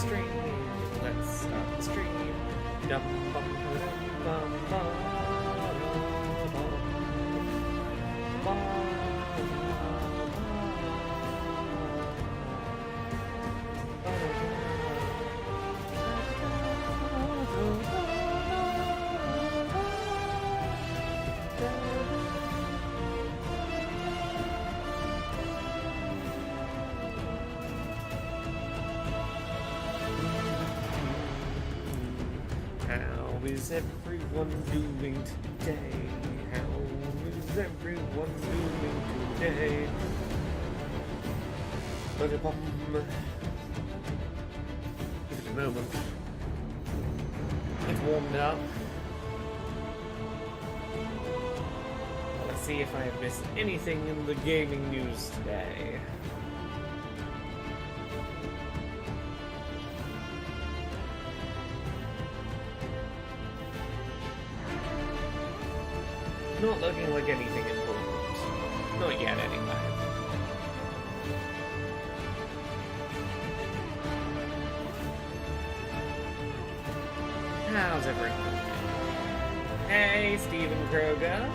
stream. Let's start the stream. Dum bum bum bum bum. How is everyone doing today? How is everyone doing today? Ba-da-bum. Give it a moment. It's warmed up. Let's see if I have missed anything in the gaming news today. Not looking like anything important. Not yet, anyway. How's everyone doing? Hey, Stephen Kroger.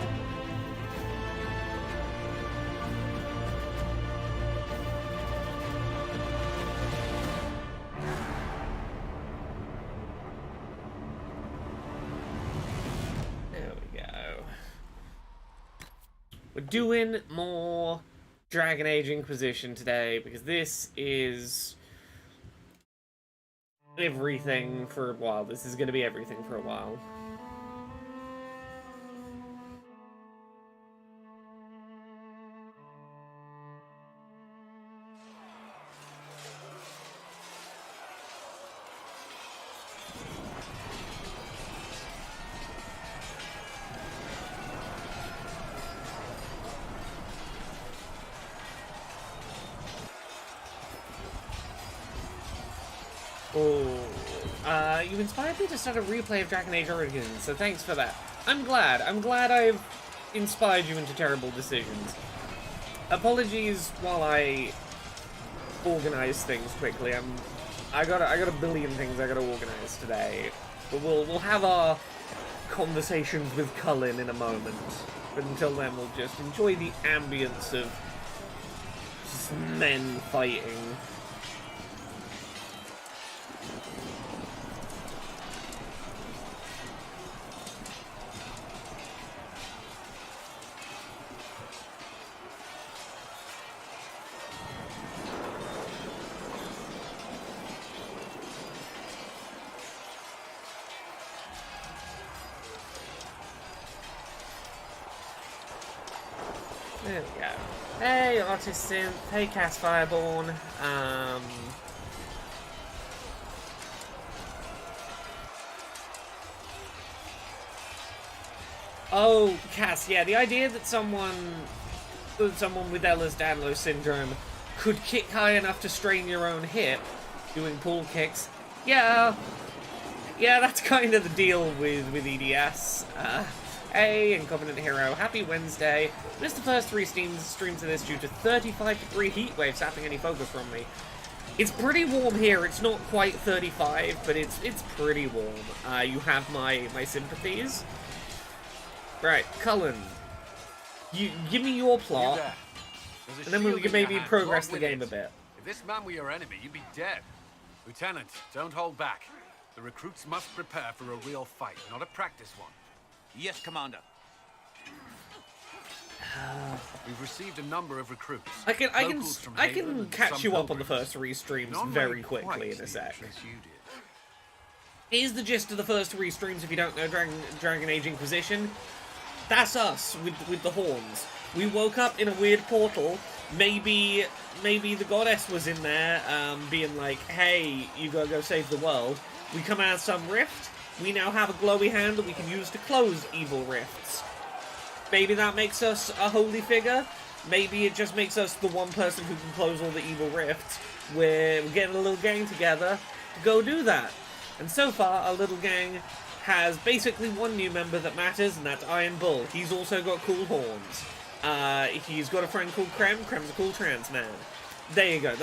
We're doing more Dragon Age Inquisition today because this is everything for a while. This is going to be everything for a while. You inspired me to start a replay of Dragon Age Origins, so thanks for that. I'm glad I've inspired you into terrible decisions. Apologies while I organize things quickly. I got a billion things I gotta organize today. But we'll have our conversations with Cullen in a moment. But until then we'll just enjoy the ambience of just men fighting. There we go. Hey, Artist Synth. Hey, Cass Fireborn. Oh, Cass, yeah, the idea that someone with Ehlers-Danlos syndrome could kick high enough to strain your own hip doing pull kicks, yeah, that's kind of the deal with EDS. Hey, Incovenant Hero, happy Wednesday. Missed the first 3 streams of this due to 35-degree heat wave sapping any focus from me. It's pretty warm here. It's not quite 35, but it's pretty warm. You have my sympathies. Right, Cullen. You give me your plot, and then we can maybe progress the game a bit. If this man were your enemy, you'd be dead. Lieutenant, don't hold back. The recruits must prepare for a real fight, not a practice one. Yes, Commander. We've received a number of recruits. I can catch you up on the first 3 streams very quickly in a sec. Here's the gist of the first 3 streams if you don't know Dragon Age Inquisition. That's us with the horns. We woke up in a weird portal. Maybe the goddess was in there, being like, hey, you gotta go save the world. We come out of some rift. We now have a glowy hand that we can use to close evil rifts. Maybe that makes us a holy figure. Maybe it just makes us the one person who can close all the evil rifts. We're getting a little gang together to go do that. And so far, our little gang has basically one new member that matters, and that's Iron Bull. He's also got cool horns. He's got a friend called Krem. Krem's a cool trans man. There you go.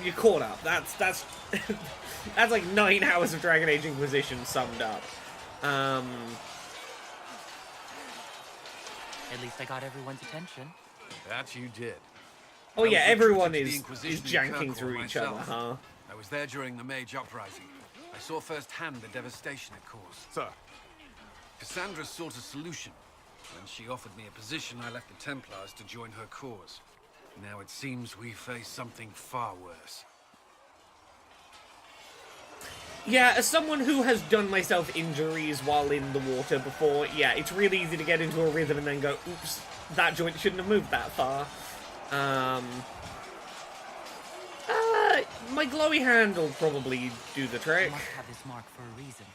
You're caught up. That's that's like 9 hours of Dragon Age Inquisition summed up. At least I got everyone's attention. That you did. Oh I yeah, was everyone recruited to is the Inquisition in janking Kirkwall through each other, myself. huh? I was there during the Mage Uprising. I saw firsthand the devastation it caused. Sir. Cassandra sought a solution. When she offered me a position, I left the Templars to join her cause. Now it seems we face something far worse. Yeah, as someone who has done myself injuries while in the water before, yeah, it's really easy to get into a rhythm and then go, oops, that joint shouldn't have moved that far. My glowy hand will probably do the trick. You must have this mark for a reason.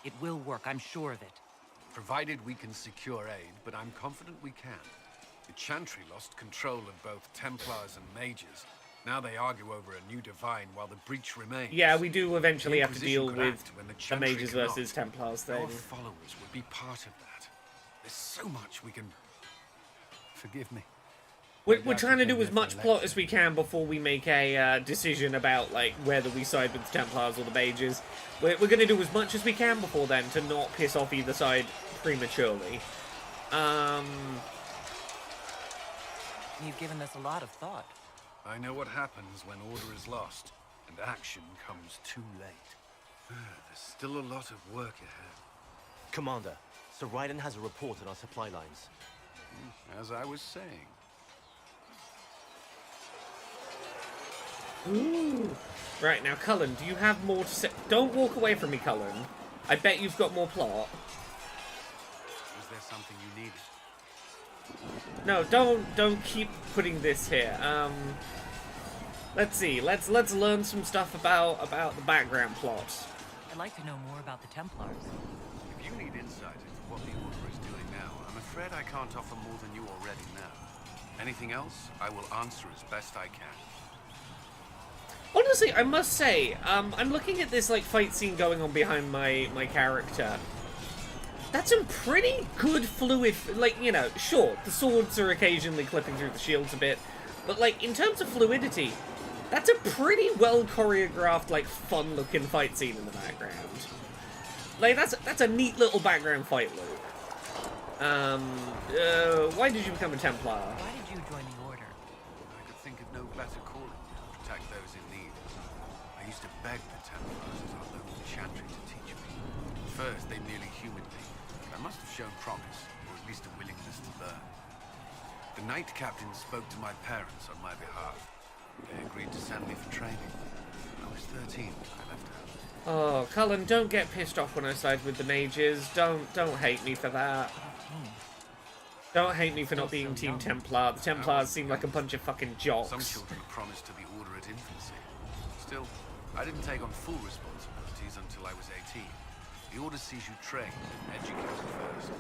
It will work, I'm sure of it. Provided we can secure aid, but I'm confident we can. The Chantry lost control of both Templars and Mages. Now they argue over a new divine while the breach remains. Yeah, we do eventually The have to deal Inquisition could with act when the the Chantry Mages cannot. versus Templars thing. Our followers would be part of that. There's so much we can... Forgive me. We're trying to do as much plot as we can before we make a decision about, like, whether we side with the Templars or the Mages. We're going to do as much as we can before then to not piss off either side prematurely. You've given this a lot of thought. I know what happens when order is lost, and action comes too late. There's still a lot of work ahead. Commander, Sir Raiden has a report on our supply lines. As I was saying. Ooh. Right, now, Cullen, do you have more to say? Don't walk away from me, Cullen. I bet you've got more plot. Was there something you needed? No, don't keep putting this here. Let's see. Let's learn some stuff about the background plot. I'd like to know more about the Templars. If you need insight into what the Order is doing now, I'm afraid I can't offer more than you already know. Anything else, I will answer as best I can. Honestly, I must say, I'm looking at this like fight scene going on behind my character. That's some pretty good fluid, like, you know, sure, the swords are occasionally clipping through the shields a bit, but like, in terms of fluidity, that's a pretty well choreographed, like, fun looking fight scene in the background. Like, that's a neat little background fight loop. Why did you become a Templar? Why did you join the Order? I could think of no better calling than to protect those in need. I used to beg the Templars as our local Chantry to teach me. At first, they merely humored me. I must have shown promise, or at least a willingness to learn. The Knight Captain spoke to my parents on my behalf. They agreed to send me for training. I was 13 when I left home. Oh, Cullen, don't get pissed off when I side with the mages. Don't hate me for that. Don't hate me for not being Team Templar. The Templars seem like a bunch of fucking jocks. Some children are promised to the Order at infancy. Still, I didn't take on full responsibilities until I was 18. The Order sees you trained and educated first.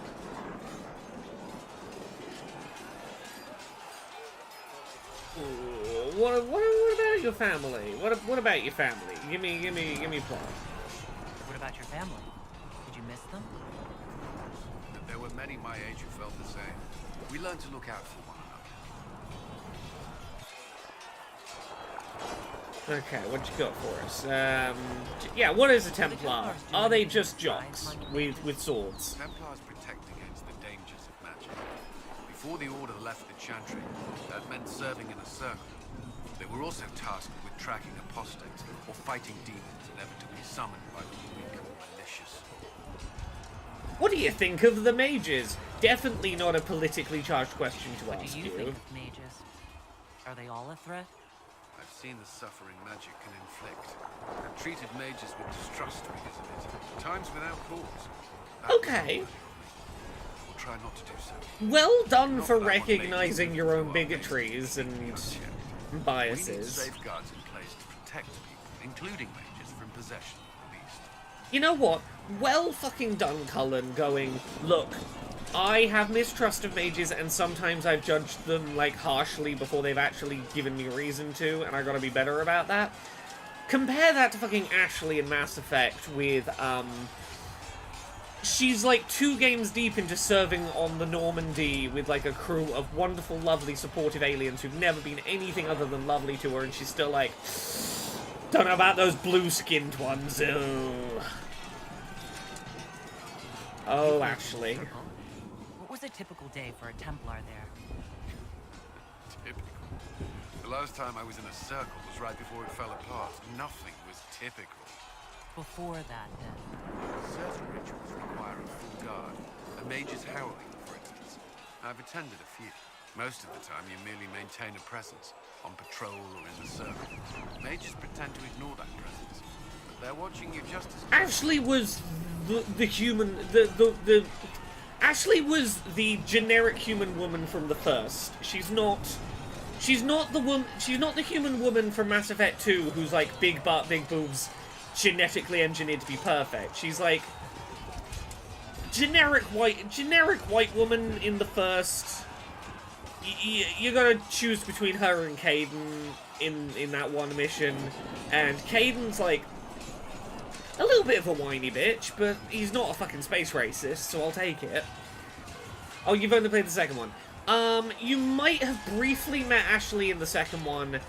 Ooh, what about your family? What about your family? Give me plot. What about your family? Did you miss them? There were many my age who felt the same. We learned to look out for one another. Okay, what you got for us? Yeah, what is a Templar? Are they just jocks with swords? Templars protect against the dangers of magic. Before the Order left the Chantry, that meant serving in a circle. They were also tasked with tracking apostates or fighting demons inevitably summoned by the weak or malicious. What do you think of the mages? Definitely not a politically charged question to What ask do you think of mages? Are they all a threat? I've seen the suffering magic can inflict. I've treated mages with distrust because of it. Times without cause. That Okay. We'll try not to do so. Well done Not for that one made recognizing you your do own our bigotries basics and keep you unchecked. We need biases. safeguards in place to protect people, including mages, from possession of the beast. You know what? Well fucking done, Cullen, going, look, I have mistrust of mages and sometimes I've judged them, like, harshly before they've actually given me reason to, and I gotta be better about that. Compare that to fucking Ashley in Mass Effect with she's like 2 games deep into serving on the Normandy with like a crew of wonderful, lovely, supportive aliens who've never been anything other than lovely to her, and she's still like, don't know about those blue-skinned ones. Oh, actually. What was a typical day for a Templar there? Typical. The last time I was in a circle was right before it fell apart. Nothing was typical. Before that, then. Certain rituals require a full guard. A mage's howling, for instance. I've attended a few. Most of the time, you merely maintain a presence, on patrol or in the circle. Mages pretend to ignore that presence, but they're watching you just as... Ashley was the human... Ashley was the generic human woman from the first. She's not the human woman from Mass Effect 2 who's like big butt, big boobs, genetically engineered to be perfect. She's like generic white woman in the first. You gotta choose between her and Caden in that one mission, and Caden's like a little bit of a whiny bitch, but he's not a fucking space racist, so I'll take it. Oh, you've only played the second one. You might have briefly met Ashley in the second one.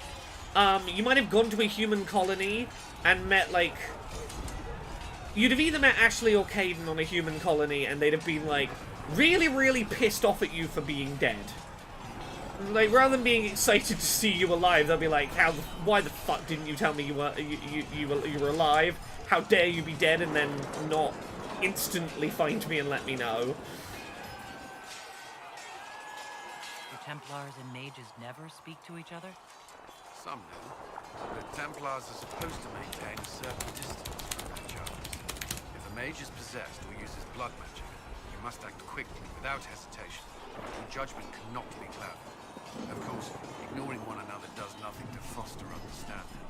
You might have gone to a human colony and met, like... You'd have either met Ashley or Caden on a human colony, and they'd have been, like, really, really pissed off at you for being dead. Like, rather than being excited to see you alive, they'll be like, why the fuck didn't you tell me you were alive? How dare you be dead and then not instantly find me and let me know? Do Templars and mages never speak to each other? Some do. The Templars are supposed to maintain a certain distance from their charges. If a mage is possessed or uses blood magic, you must act quickly, without hesitation. Your judgment cannot be clouded. Of course, ignoring one another does nothing to foster understanding.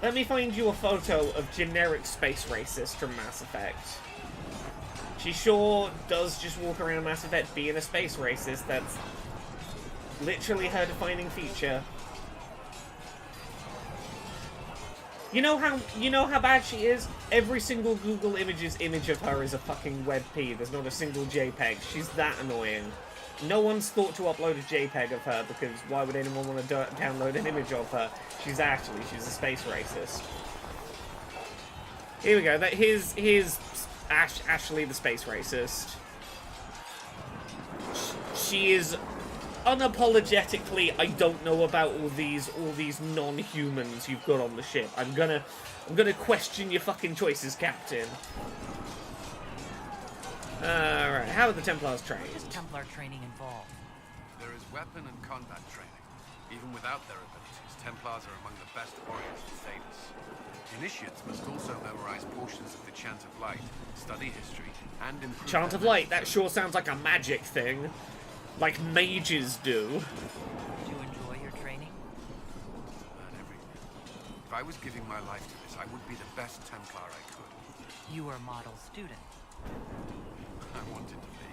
Let me find you a photo of generic space racist from Mass Effect. She sure does just walk around Mass Effect being a space racist. That's literally her defining feature. You know how bad she is? Every single Google Images image of her is a fucking WebP. There's not a single JPEG. She's that annoying. No one's thought to upload a JPEG of her, because why would anyone want to download an image of her? She's a space racist. Here we go. Here's Ashley the space racist. She is unapologetically, I don't know about all these non-humans you've got on the ship. I'm gonna question your fucking choices, Captain. Alright, how are the Templars trained? What is Templar training involved? There is weapon and combat training. Even without their abilities, Templars are among the best warriors in Thedas. Initiates must also memorize portions of the Chant of Light, study history, and improve... Chant of Light, that sure sounds like a magic thing. Like mages do. Do you enjoy your training? Learn everything. If I was giving my life to this, I would be the best Templar I could. You were a model student. I wanted to be.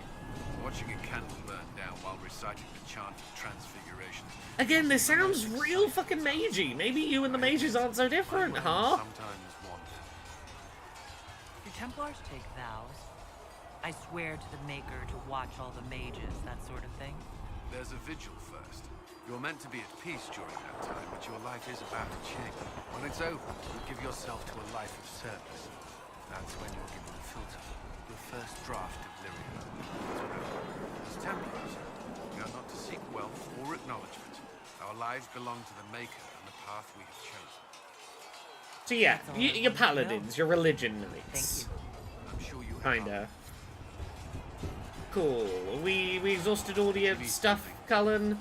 Watching a candle burn down while reciting the Chant of Transfiguration. Again, this sounds real fucking magey. Maybe you and the mages aren't so different, huh? Sometimes wander. Do Templars take vows? I swear to the Maker to watch all the mages, that sort of thing. There's a vigil first. You're meant to be at peace during that time, but your life is about to change. When it's over, you give yourself to a life of service. That's when you're given the filter, your first draft of Lyria. As Templars, we are not to seek wealth or acknowledgement. Our lives belong to the Maker and the path we have chosen. So yeah, you're paladins, you're religion knights. Thank you. I'm sure you Kinda. Cool. We exhausted all your stuff, Cullen.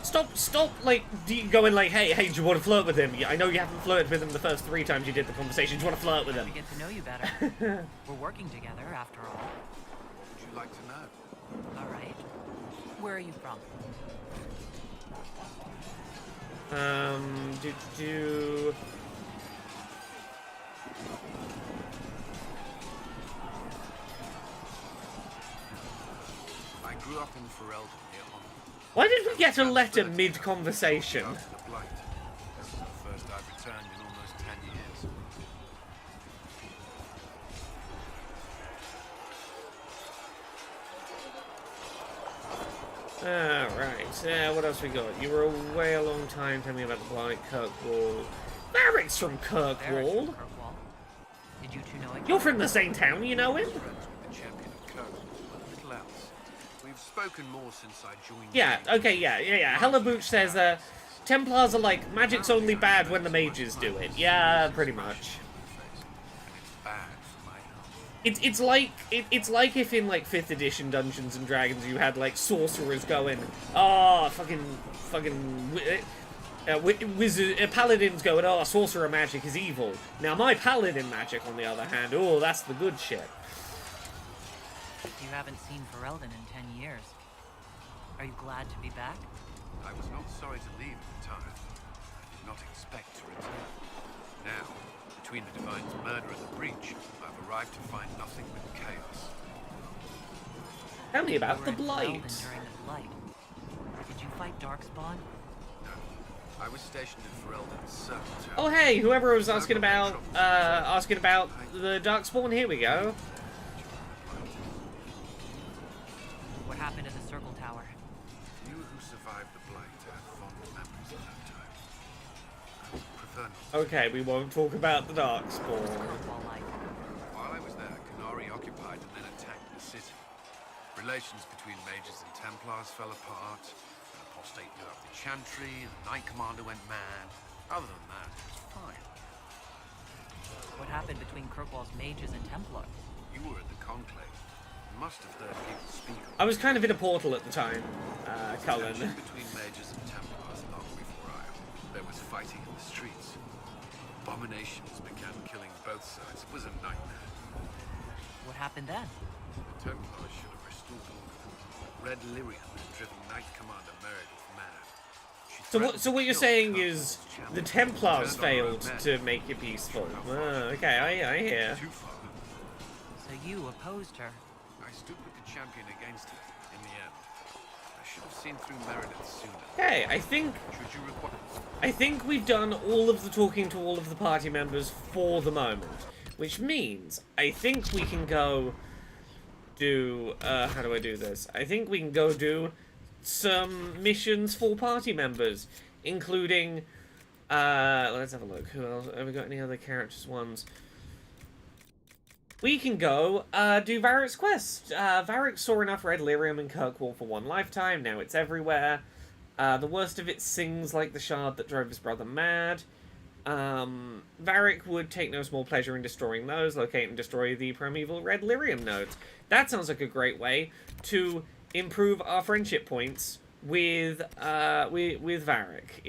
Stop, like, going like, hey, do you want to flirt with him? I know you haven't flirted with him the first 3 times you did the conversation. Do you want to flirt with him? To get to know you better. We're working together, after all. Would you like to know? All right. Where are you from? grew up in Ferelden near Onward. Why did we get a letter mid-conversation? Out in the Blight. This is the first I've returned in almost 10 years. Alright, what else we got? You were away a long time, tell me about the Blight, Kirkwall. Varric's from Kirkwall. Kirkwall. Did you two know each You're other? from the same town, you know him? Friends with the champion of Kirkwall, but little else. We've spoken more since I joined. Yeah, okay, yeah. Hellabooch says, Templars are like, magic's only bad when the mages do it. Yeah, pretty much. And it's bad for my health. It's like if in like 5th edition Dungeons and Dragons you had like sorcerers going, oh paladins going, oh, sorcerer magic is evil. Now my paladin magic, on the other hand, oh, that's the good shit. You haven't seen Ferelden in 10 years. Are you glad to be back? I was not sorry to leave at the time. I did not expect to return. Now, between the Divine's murder and the breach, I've arrived to find nothing but chaos. Tell me You about were the in Blight. Ferelden during the Blight. Did you fight Darkspawn? No, I was stationed in Ferelden's Circle Tower. Oh hey, whoever was asking about the Darkspawn, here we go. What happened at the Circle Tower? You who survived the Blight have fond memories of that time. I would prefer not. Okay, we won't talk about the Darkspawn. Kirkwall like? While I was there, Canary occupied and then attacked the city. Relations between mages and Templars fell apart. An apostate blew up the Chantry, the Knight Commander went mad. Other than that, it was fine. What happened between Kirkwall's mages and Templars? You were at the Conclave. You must have heard people speak of I was kind of in a portal at the time, Cullen. tension between mages and Templars long before I. There was fighting in the streets. Abominations began killing both sides. It was a nightmare. What happened then? The Templars should have restored order. Red Lyrium had driven Knight Commander Meredith mad. She So what you're threatened to saying kill is Kirkwall's the champion. Templars Turned on her failed own men. to make it peaceful. Okay, I hear. Too far. So you opposed her. I stood with the champion against her in the end. I should have seen through Meredith sooner. Okay, I think Should you require... we've done all of the talking to all of the party members for the moment, which means I think we can go do how do I do this? I think we can go do some missions for party members, including let's have a look. Who else? Have we got any other characters ones? We can go do Varric's quest. Varric saw enough red lyrium in Kirkwall for one lifetime. Now it's everywhere. The worst of it sings like the shard that drove his brother mad. Varric would take no small pleasure in destroying those. Locate and destroy the primeval red lyrium nodes. That sounds like a great way to improve our friendship points with Varric,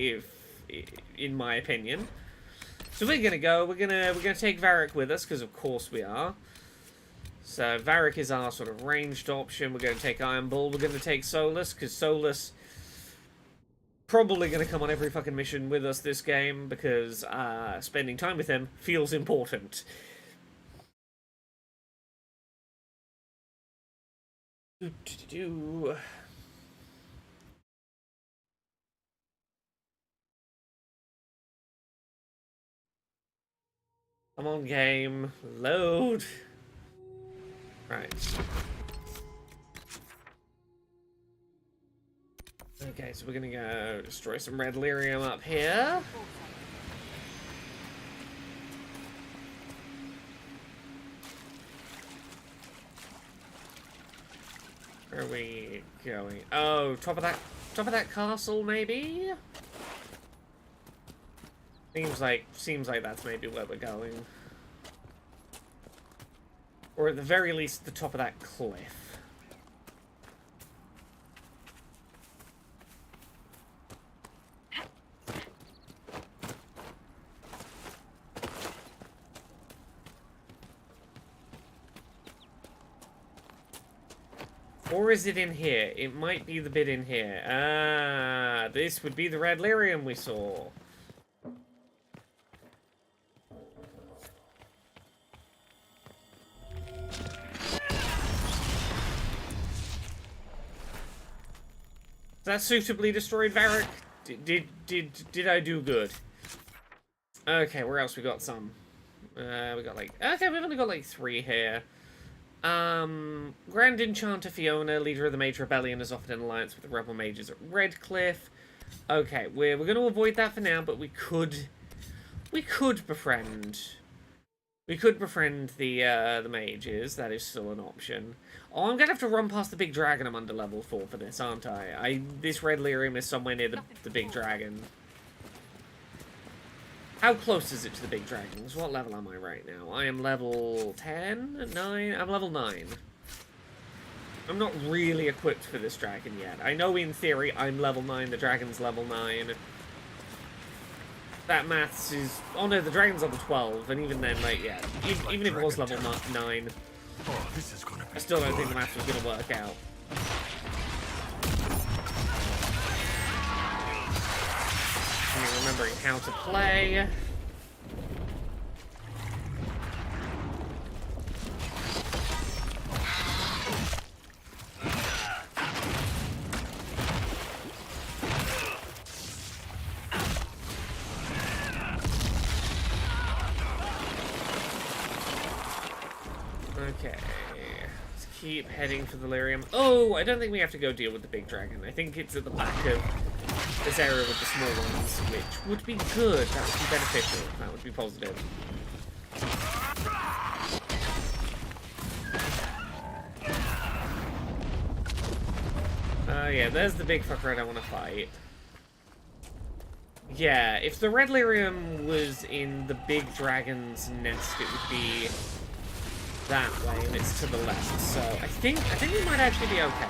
in my opinion. So we're gonna go. We're gonna take Varric with us because of course we are. So Varric is our sort of ranged option. We're gonna take Iron Bull. We're gonna take Solus because Solus probably gonna come on every fucking mission with us this game because spending time with him feels important. Come on, game. Load. Right. Okay, so we're gonna go destroy some red lyrium up here. Where are we going? Oh, top of that castle, maybe? Seems like that's maybe where we're going. Or at the very least, the top of that cliff. Or is it in here? It might be the bit in here. Ah, this would be the red lyrium we saw. that suitably destroyed Varric? Did I do good? Okay, where else we got some? We got like... Okay, we've only got like 3 here. Grand Enchanter Fiona, leader of the Mage Rebellion, is offered an alliance with the Rebel Mages at Redcliffe. Okay, we're going to avoid that for now, but we could befriend... We could befriend the mages. That is still an option. Oh, I'm going to have to run past the big dragon I'm under level 4 for this, aren't I? This red lyrium is somewhere near the big dragon. How close is it to the big dragons? What level am I right now? I am level 10? 9? I'm level 9. I'm not really equipped for this dragon yet. I know in theory I'm level 9, the dragon's level 9. That maths is... Oh no, the dragon's level 12, and even then, like, yeah. Even if it was level 9, I still don't think the maths was going to work out. Remembering how to play. Okay. Let's keep heading for the lyrium. Oh, I don't think we have to go deal with the big dragon. I think it's at the back of this area with the small ones, which would be good. That would be beneficial. That would be positive. Yeah, there's the big fucker I don't want to fight. Yeah, if the red lyrium was in the big dragon's nest, it would be that way, and it's to the left. So I think we might actually be okay.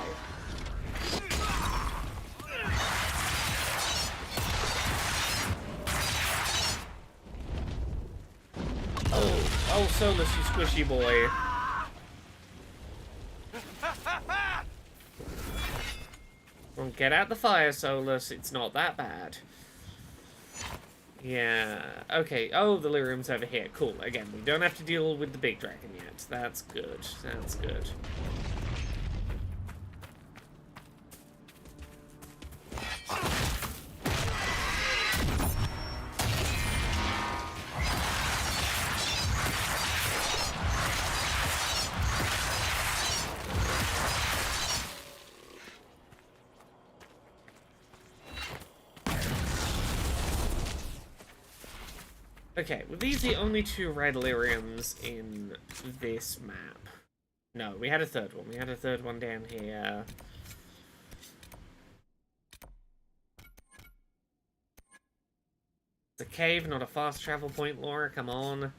Oh, Solus, you squishy boy. Well, get out the fire, Solus. It's not that bad. Yeah. Okay. Oh, the lyrium's over here. Cool. Again, we don't have to deal with the big dragon yet. That's good. That's good. Okay, were these the only 2 red lyriums in this map? No, we had a third one. We had a third one down here. It's a cave, not a fast travel point, Laura. Come on.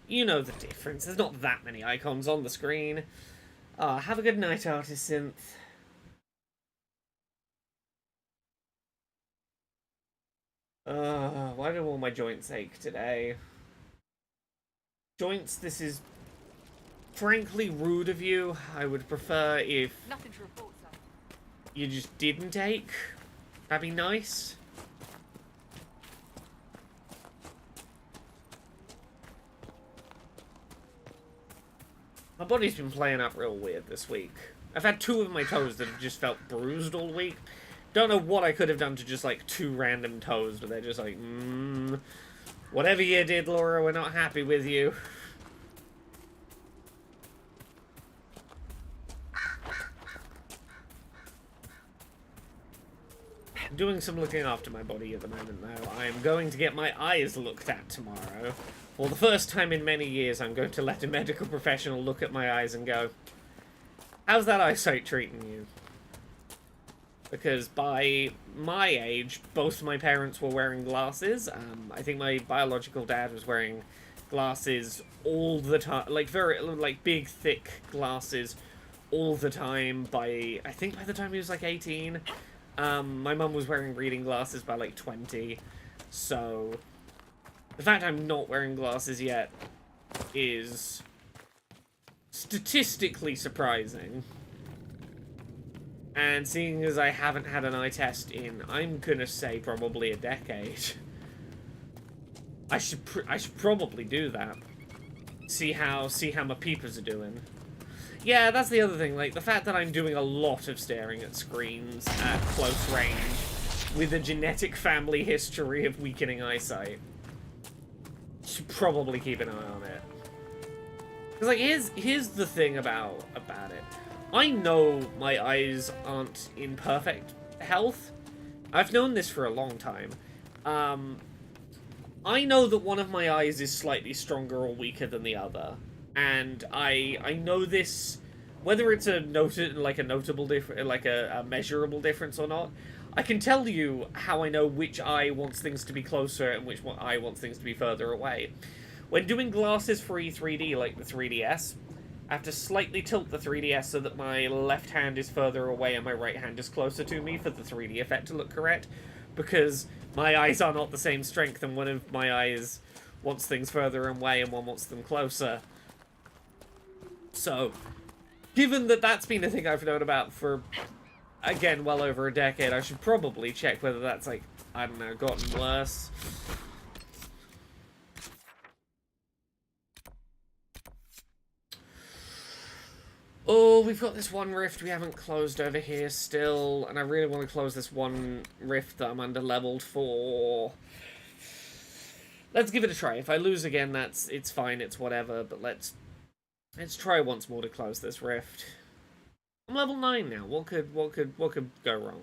You know the difference. There's not that many icons on the screen. Have a good night, Artist Synth. Why do all my joints ache today? Joints, this is frankly rude of you. I would prefer if Nothing to report, sir. you just didn't ache. That'd be nice. My body's been playing up real weird this week. I've had 2 of my toes that have just felt bruised all week. Don't know what I could have done to just, like, 2 random toes, but they're just like, whatever you did, Laura, we're not happy with you. I'm doing some looking after my body at the moment, though. I am going to get my eyes looked at tomorrow. For the first time in many years, I'm going to let a medical professional look at my eyes and go, how's that eyesight treating you? Because by my age, both my parents were wearing glasses. I think my biological dad was wearing glasses all the time, like big, thick glasses all the time. I think by the time he was like 18, my mum was wearing reading glasses by like 20. So the fact I'm not wearing glasses yet is statistically surprising. And seeing as I haven't had an eye test in, I'm gonna say probably a decade. I should probably do that. See how my peepers are doing. Yeah, that's the other thing. Like, the fact that I'm doing a lot of staring at screens at close range with a genetic family history of weakening eyesight. Should probably keep an eye on it. Because, like, here's the thing about it. I know my eyes aren't in perfect health. I've known this for a long time. I know that one of my eyes is slightly stronger or weaker than the other. And I know this, whether it's a notable difference, like a measurable difference or not. I can tell you how I know which eye wants things to be closer and which eye wants things to be further away. When doing glasses-free 3D, like the 3DS, I have to slightly tilt the 3DS so that my left hand is further away and my right hand is closer to me for the 3D effect to look correct, because my eyes are not the same strength, and one of my eyes wants things further away and one wants them closer. So, given that that's been a thing I've known about for, again, well over a decade, I should probably check whether that's, like, I don't know, gotten worse. Oh, we've got this one rift we haven't closed over here still, and I really want to close this one rift that I'm under-leveled for. Let's give it a try. If I lose again, it's fine, it's whatever, but let's try once more to close this rift. I'm level 9 now. What could go wrong?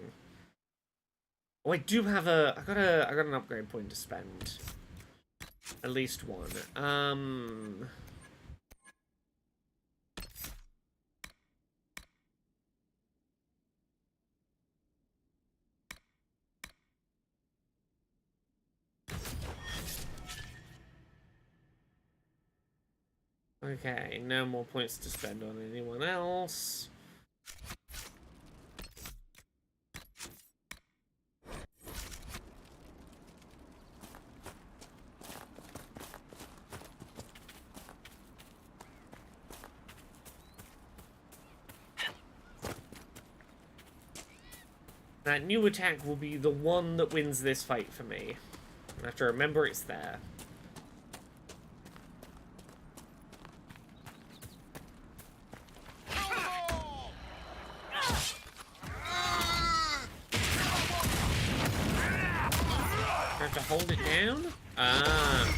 Oh, I do have I got an upgrade point to spend. At least one. Okay, no more points to spend on anyone else. That new attack will be the one that wins this fight for me. I have to remember it's there. I have to hold it down? Ah.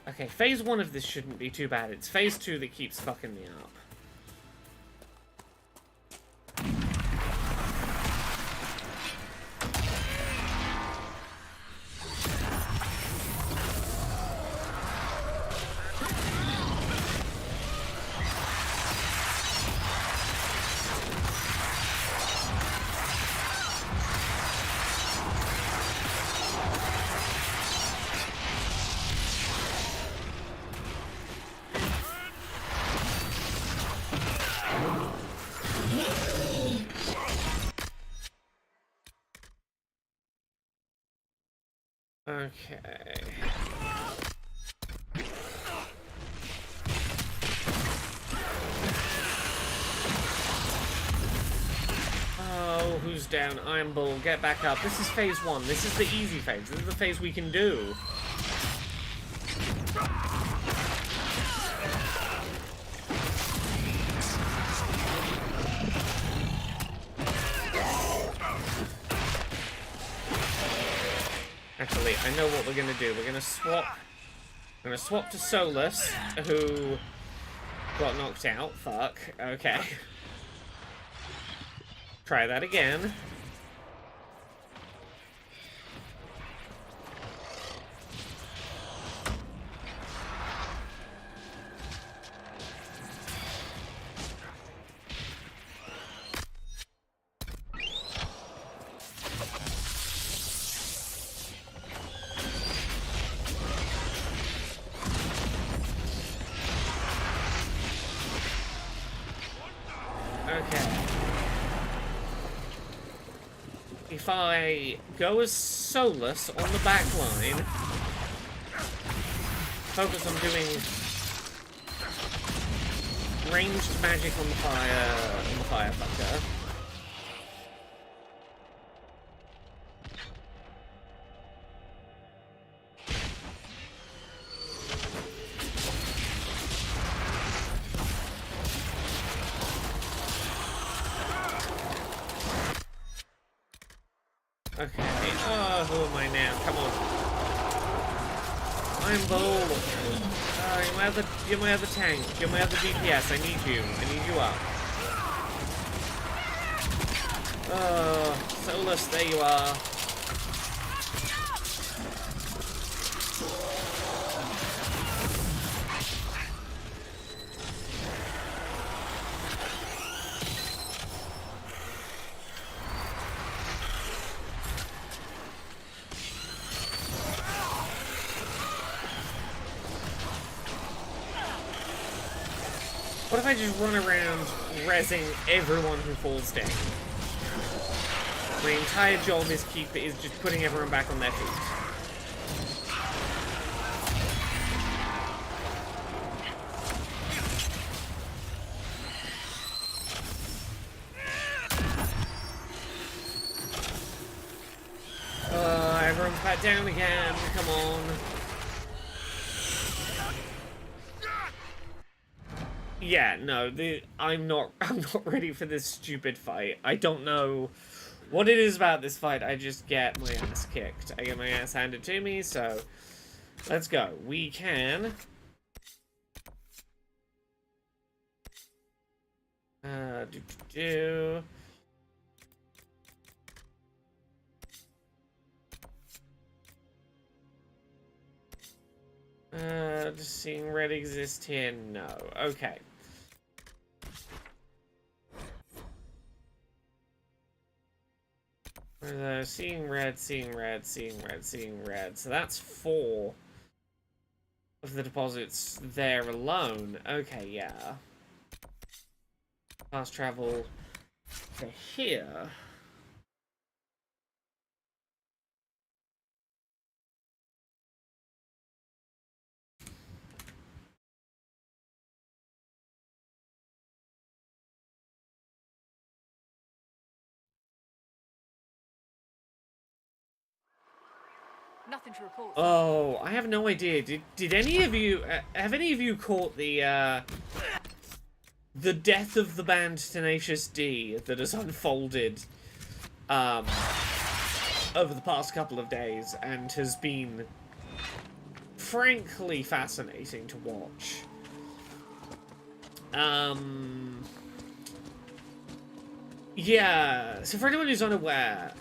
Okay, phase 1 of this shouldn't be too bad. It's phase 2 that keeps fucking me up. Okay. Oh, who's down? Iron Bull, get back up. This is phase 1. This is the easy phase. This is the phase we can do. Actually, I know what we're gonna do. We're gonna swap to Solus, who got knocked out. Fuck. Okay. Try that again. if I go as Solus on the back line, focus on doing ranged magic on the firefucker. Okay, oh, who am I now? Come on. I'm bold. You're my other tank. You're my other DPS. I need you. I need you up. Oh, Solus, there you are. What if I just run around rezzing everyone who falls down? My entire job is just putting everyone back on their feet. Everyone's back down again. Come on. Yeah, no, I'm not ready for this stupid fight. I don't know what it is about this fight. I just get my ass kicked. I get my ass handed to me, so let's go. We can does seeing red exist here? No. Okay. Seeing red, seeing red, seeing red, seeing red. So that's 4 of the deposits there alone. Okay, yeah. Fast travel to here. Nothing to report. Oh, I have no idea. Did any of you have any of you caught the death of the band Tenacious D that has unfolded over the past couple of days and has been frankly fascinating to watch? Yeah, so for anyone who's unaware,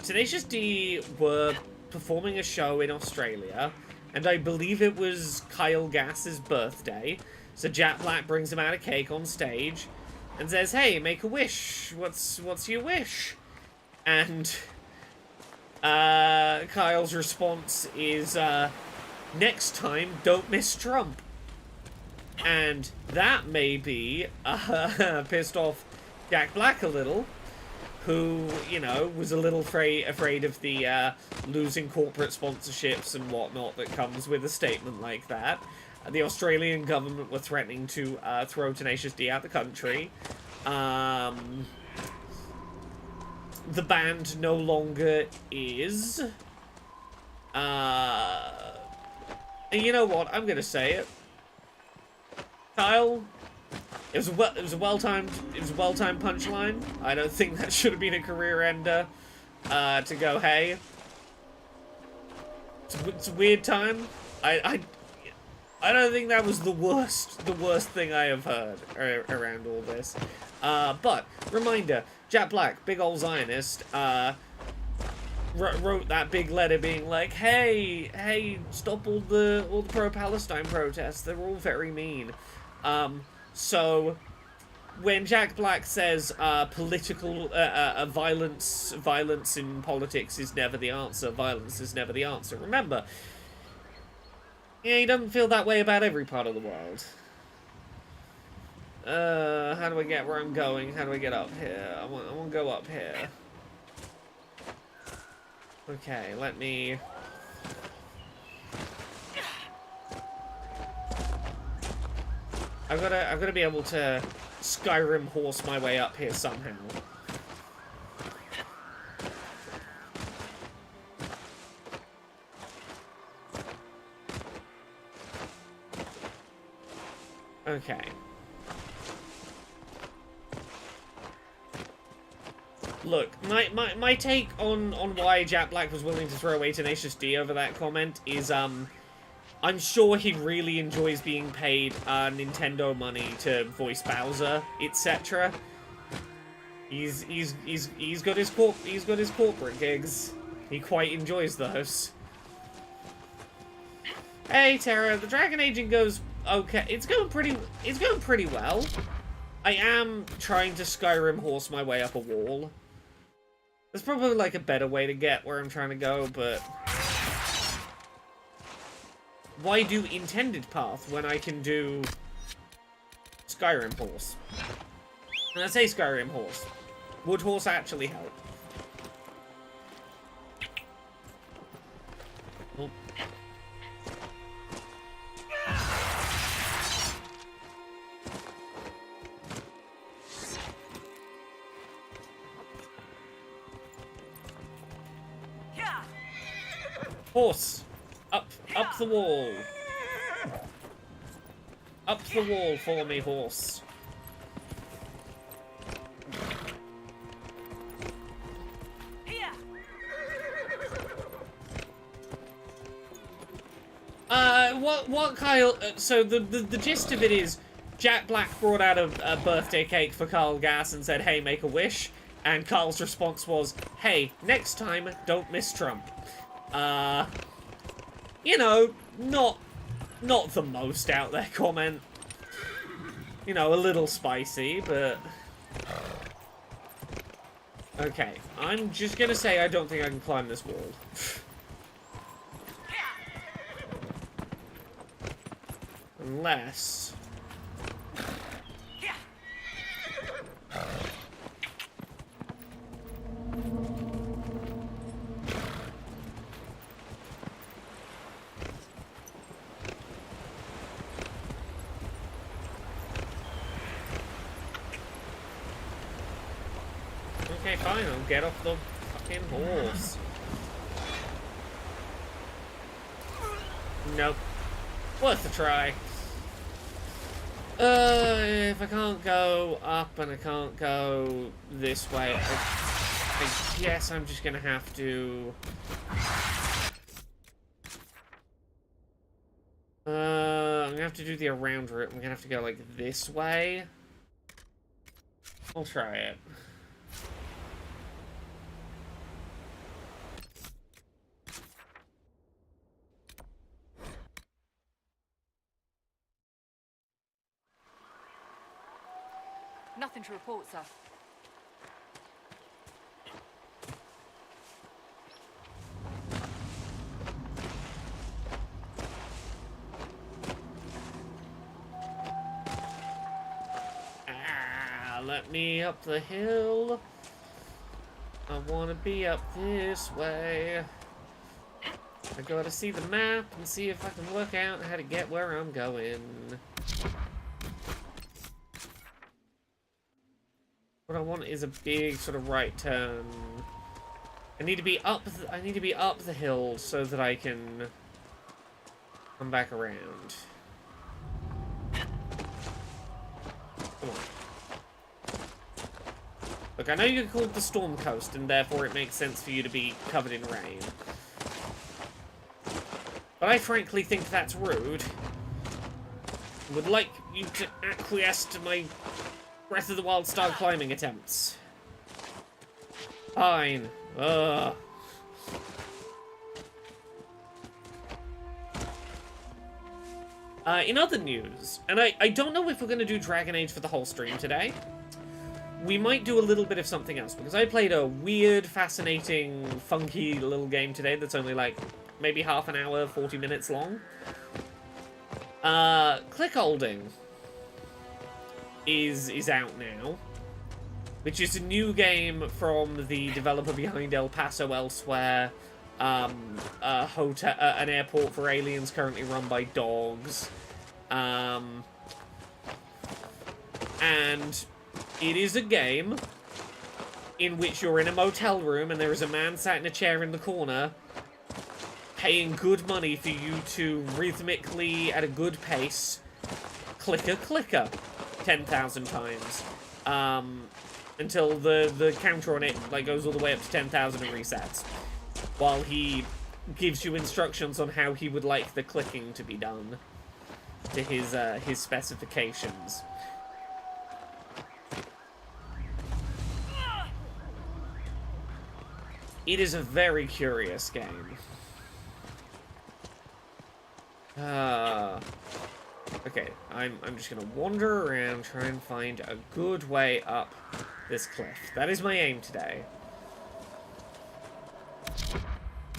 Tenacious D were performing a show in Australia, and I believe it was Kyle Gass's birthday. So Jack Black brings him out a cake on stage and says, "Hey, make a wish. What's your wish?" And Kyle's response is, "Next time, don't miss Trump." And that maybe pissed off Jack Black a little, who, you know, was a little afraid of the losing corporate sponsorships and whatnot that comes with a statement like that. The Australian government were threatening to throw Tenacious D out the country. The band no longer is. And you know what? I'm gonna say it. Kyle, it was a well-timed punchline. I don't think that should have been a career ender. To go, hey, it's a weird time. I don't think that was the worst thing I have heard around all this. But reminder, Jack Black, big ol' Zionist, wrote that big letter being like, hey, stop all the pro-Palestine protests. They're all very mean. So when Jack Black says political violence in politics is never the answer, violence is never the answer, remember, yeah, he doesn't feel that way about every part of the world. How do I get where I'm going? How do I get up here? I want to go up here. Okay, let me... I've gotta be able to Skyrim horse my way up here somehow. Okay. Look, my take on why Jack Black was willing to throw away Tenacious D over that comment is, I'm sure he really enjoys being paid Nintendo money to voice Bowser, etc. He's got his corporate gigs. He quite enjoys those. Hey Tara, the Dragon Aging goes okay. It's going pretty well. I am trying to Skyrim horse my way up a wall. There's probably like a better way to get where I'm trying to go, but why do intended path when I can do Skyrim horse? And I say Skyrim horse. Would horse actually help? Oh. Horse! Up the wall! Up the wall for me, horse. What Kyle... so the gist of it is, Jack Black brought out a birthday cake for Carl Gass and said, hey, make a wish. And Carl's response was, hey, next time, don't miss Trump. You know, not the most out there comment. You know, a little spicy, but... Okay, I'm just gonna say I don't think I can climb this wall. Unless... Okay, fine, I'll get off the fucking horse. Nope. Worth a try. If I can't go up and I can't go this way, I guess I'm just gonna have to... I'm gonna have to do the around route. I'm gonna have to go, like, this way. I'll try it. Nothing to report, sir. Let me up the hill. I wanna be up this way. I gotta see the map and see if I can work out how to get where I'm going. What I want is a big sort of right turn. I need to be up the hill so that I can come back around. Come on. Look, I know you're called the Storm Coast, and therefore it makes sense for you to be covered in rain. But I frankly think that's rude. I would like you to acquiesce to my Breath of the Wild style climbing attempts. Fine. Ugh. In other news, and I don't know if we're going to do Dragon Age for the whole stream today. We might do a little bit of something else, because I played a weird, fascinating, funky little game today that's only like maybe half an hour, 40 minutes long. Click holding. is out now, which is a new game from the developer behind El Paso Elsewhere, a hotel, an airport for aliens currently run by dogs, and it is a game in which you're in a motel room and there is a man sat in a chair in the corner paying good money for you to rhythmically, at a good pace, clicker 10,000 times, until the counter on it like goes all the way up to 10,000 and resets, while he gives you instructions on how he would like the clicking to be done to his specifications. It is a very curious game. Okay, I'm just gonna wander around, try and find a good way up this cliff. That is my aim today.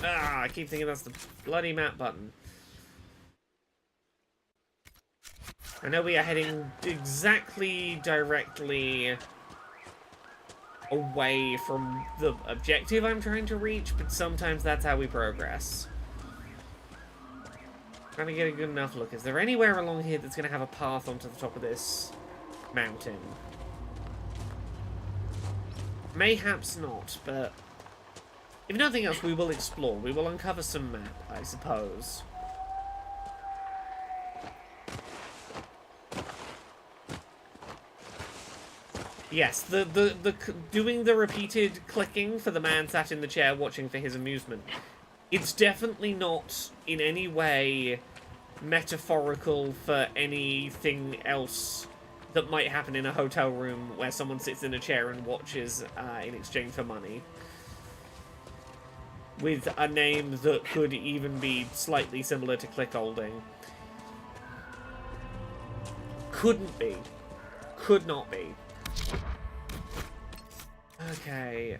I keep thinking that's the bloody map button. I know we are heading exactly directly away from the objective I'm trying to reach, but sometimes that's how we progress. Trying to get a good enough look. Is there anywhere along here that's going to have a path onto the top of this mountain? Mayhaps not, but if nothing else, we will explore. We will uncover some map, I suppose. Yes, the doing the repeated clicking for the man sat in the chair watching for his amusement. It's definitely not in any way metaphorical for anything else that might happen in a hotel room where someone sits in a chair and watches in exchange for money. With a name that could even be slightly similar to clickholding. Couldn't be. Could not be. Okay,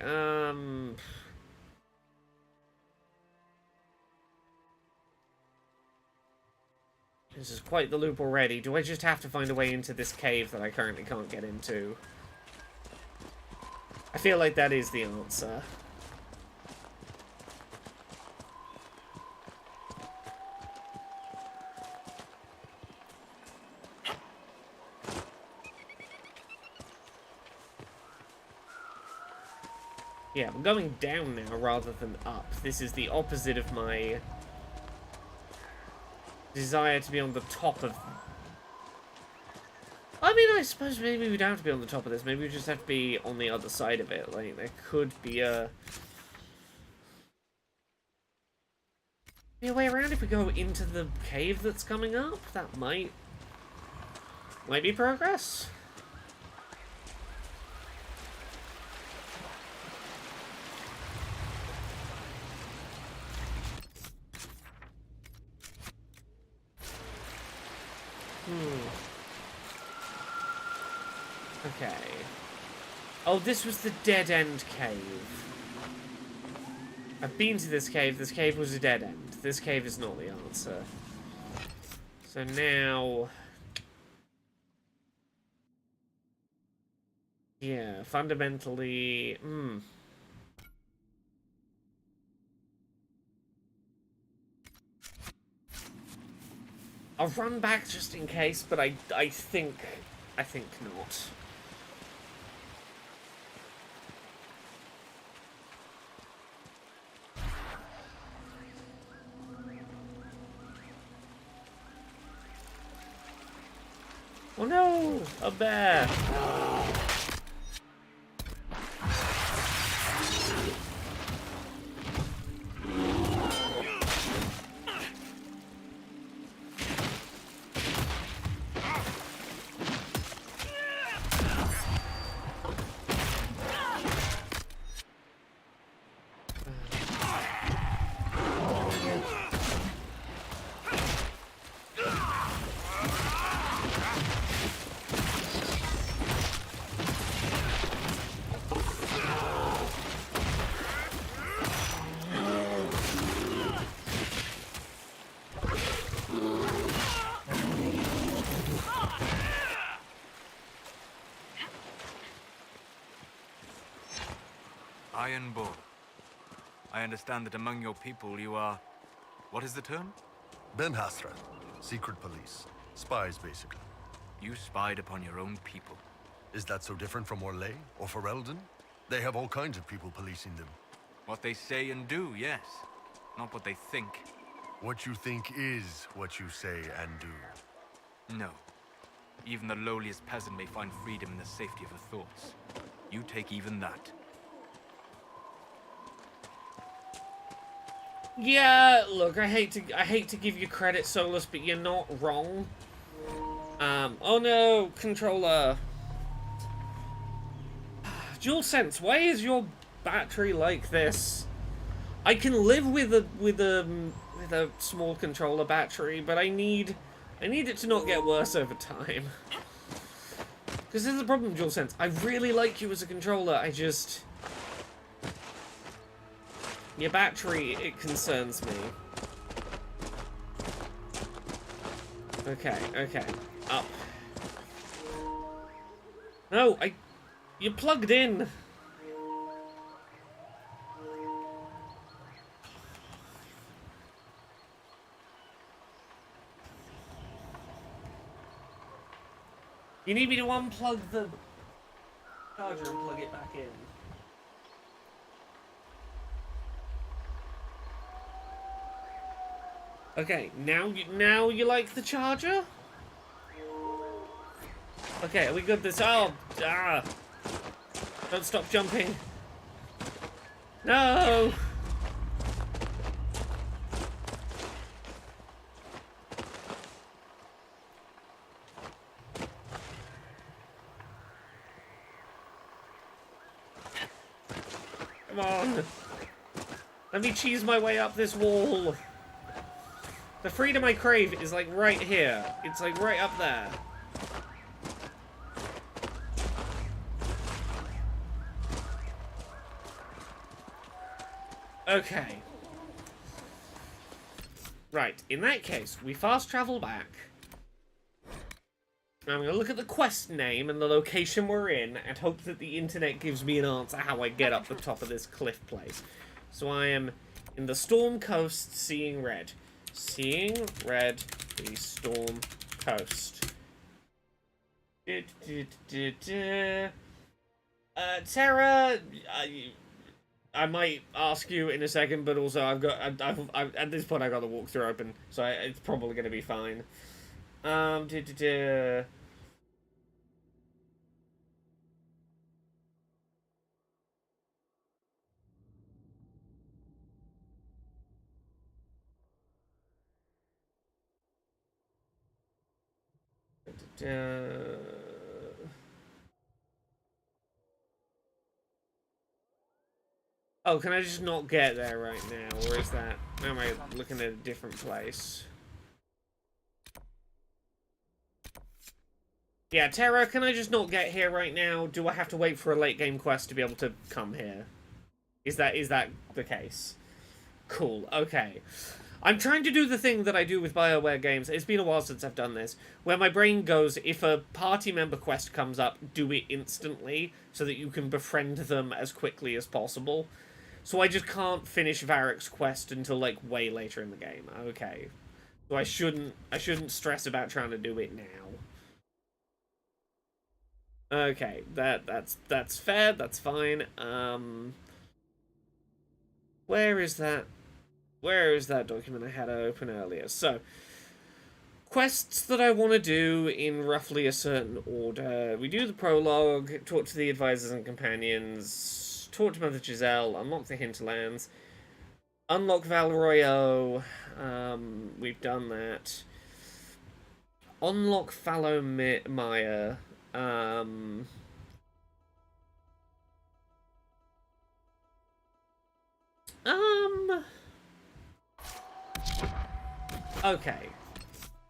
this is quite the loop already. Do I just have to find a way into this cave that I currently can't get into? I feel like that is the answer. Yeah, I'm going down now rather than up. This is the opposite of my desire to be on the top of... I mean, I suppose maybe we don't have to be on the top of this. Maybe we just have to be on the other side of it. Like, there could be a way around if we go into the cave that's coming up. That might be progress. Okay. Oh, this was the dead-end cave. I've been to this cave. This cave was a dead end. This cave is not the answer. So now... yeah, fundamentally... I'll run back just in case, but I think not. Oh no! A bear! Iron Bull. I understand that among your people you are... What is the term? Ben Hasra. Secret police. Spies, basically. You spied upon your own people. Is that so different from Orlais or Ferelden? They have all kinds of people policing them. What they say and do, yes. Not what they think. What you think is what you say and do. No. Even the lowliest peasant may find freedom in the safety of her thoughts. You take even that. Yeah, look, I hate to give you credit, Solus, but you're not wrong. Oh no, controller. DualSense, why is your battery like this? I can live with a small controller battery, but I need it to not get worse over time. Because this is the problem, DualSense. I really like you as a controller. I just... Your battery, it concerns me. Okay, okay. Up. No, you're plugged in. You need me to unplug the charger and plug it back in. Okay, now you like the charger? Okay, are we good this? Oh, don't stop jumping. No! Come on. Let me cheese my way up this wall. The freedom I crave is like right here. It's like right up there. Okay. Right, in that case, we fast travel back. I'm gonna look at the quest name and the location we're in and hope that the internet gives me an answer how I get up the top of this cliff place. So I am in the Storm Coast, seeing red. Seeing red, the Storm Coast. Terra, I might ask you in a second, but also I've at this point I've got the walkthrough open, so it's probably going to be fine. Oh, can I just not get there right now? Or is that... Am I looking at a different place? Yeah, Terra, can I just not get here right now? Do I have to wait for a late game quest to be able to come here? Is that the case? Cool, okay. I'm trying to do the thing that I do with BioWare games. It's been a while since I've done this. Where my brain goes, if a party member quest comes up, do it instantly so that you can befriend them as quickly as possible. So I just can't finish Varric's quest until, like, way later in the game. Okay. So I shouldn't stress about trying to do it now. Okay, that's fair, that's fine. Where is that document I had open earlier? So, quests that I want to do in roughly a certain order. We do the prologue, talk to the advisors and companions, talk to Mother Giselle, unlock the hinterlands, unlock Val Royeaux, we've done that. Unlock Fallow-Maya, okay.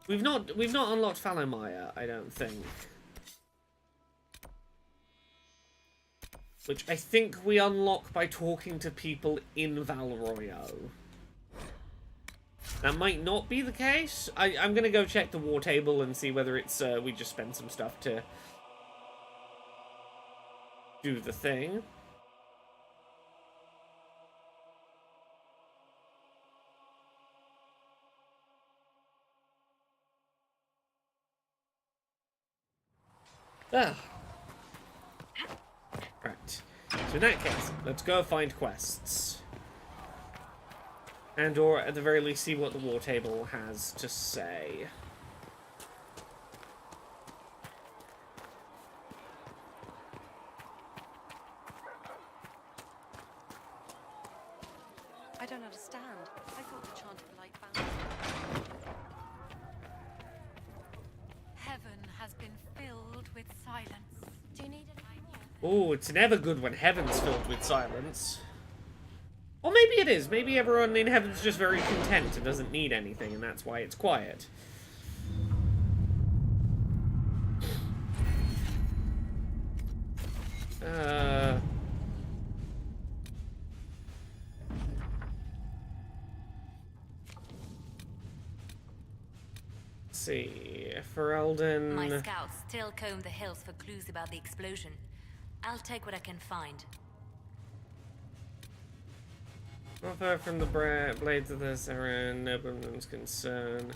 We've not unlocked Fallow-Maya, I don't think. Which I think we unlock by talking to people in Val Royeaux. That might not be the case. I'm gonna go check the war table and see whether it's we just spend some stuff to do the thing. Ah. Right. So in that case, let's go find quests. And or at the very least see what the war table has to say. I don't understand. I thought the chant of light bound. Heaven has been filled with silence. Do you need an Oh, it's never good when heaven's filled with silence. Or maybe it is. Maybe everyone in heaven's just very content and doesn't need anything, and that's why it's quiet. Let's see. Ferelden. My scouts still comb the hills for clues about the explosion. I'll take what I can find. Not far from the blades of the Saren, nobleman's concern.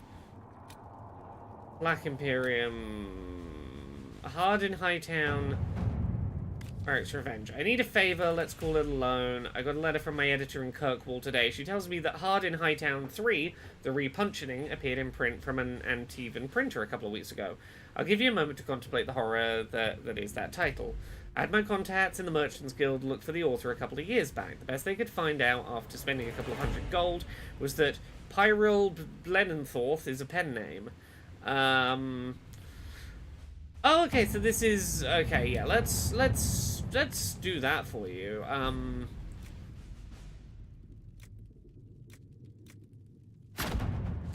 Black Imperium. Hard in Hightown. Eric's Revenge. I need a favor, let's call it a loan. I got a letter from my editor in Kirkwall today. She tells me that Hard in Hightown 3, the repuncheoning, appeared in print from an Antivan printer a couple of weeks ago. I'll give you a moment to contemplate the horror that is that title. I had my contacts in the Merchants Guild look for the author a couple of years back. The best they could find out after spending a couple of hundred gold was that Pyril Blenenthorth is a pen name. Oh, okay, so this is... Okay, yeah, let's do that for you.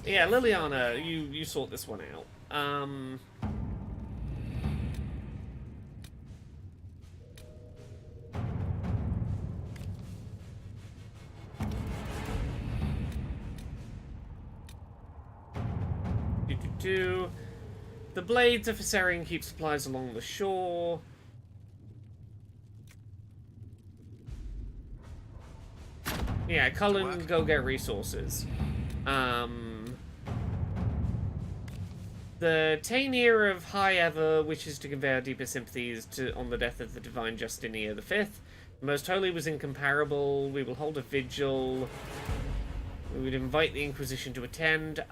Yeah, Liliana, you sort this one out. The blades of Viserion keep supplies along the shore. Yeah, Cullen, go get resources. The Tainir of High Ever wishes to convey our deepest sympathies on the death of the divine Justinian V. The Most Holy was incomparable. We will hold a vigil. We would invite the Inquisition to attend.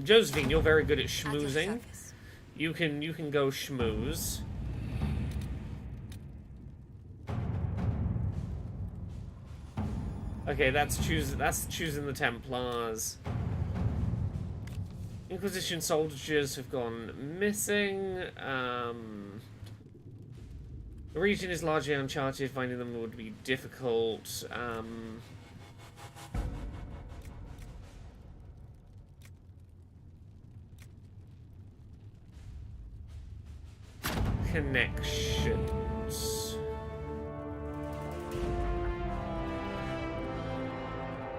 Josephine, you're very good at schmoozing. You can go schmooze. Okay, that's choosing the Templars. Inquisition soldiers have gone missing. The region is largely uncharted. Finding them would be difficult. Connections.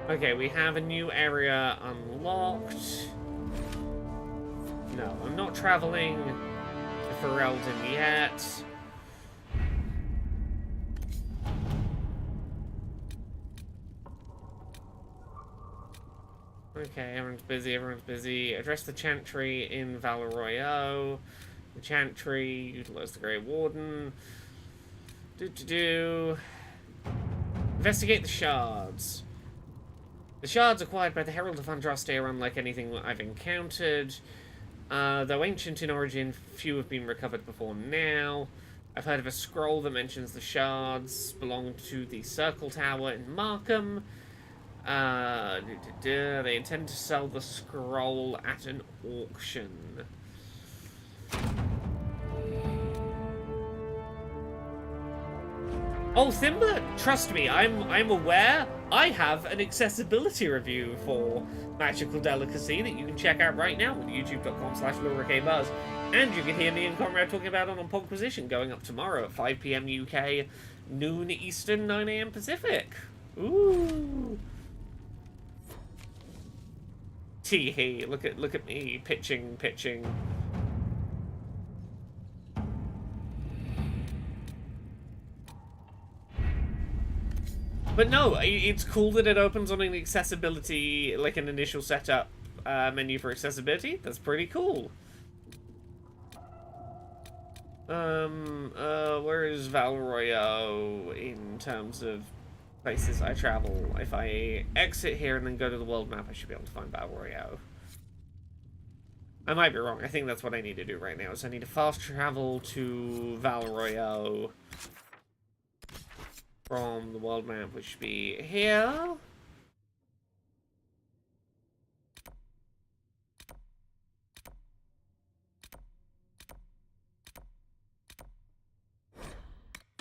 Okay, we have a new area unlocked. No, I'm not traveling to Ferelden yet. Okay, everyone's busy. Address the Chantry in Valoroyo. The Chantry, utilize the Grey Warden. Investigate the shards. The shards acquired by the Herald of Andraste are unlike anything I've encountered. Though ancient in origin, few have been recovered before now. I've heard of a scroll that mentions the shards belong to the Circle Tower in Markham. They intend to sell the scroll at an auction. Oh, Thimba, trust me, I'm aware. I have an accessibility review for Magical Delicacy that you can check out right now on youtube.com/LauraKBuzz. And you can hear me and Conrad talking about it on Podquisition going up tomorrow at 5 PM UK, noon Eastern, 9 AM Pacific. Ooh. Tee-hee, look at me pitching. But no, it's cool that it opens on an accessibility, like an initial setup menu for accessibility. That's pretty cool. Where is Valroyo in terms of places I travel? If I exit here and then go to the world map, I should be able to find Valroyo. I might be wrong. I think that's what I need to do right now, is I need to fast travel to Valroyo from the world map, which should be here.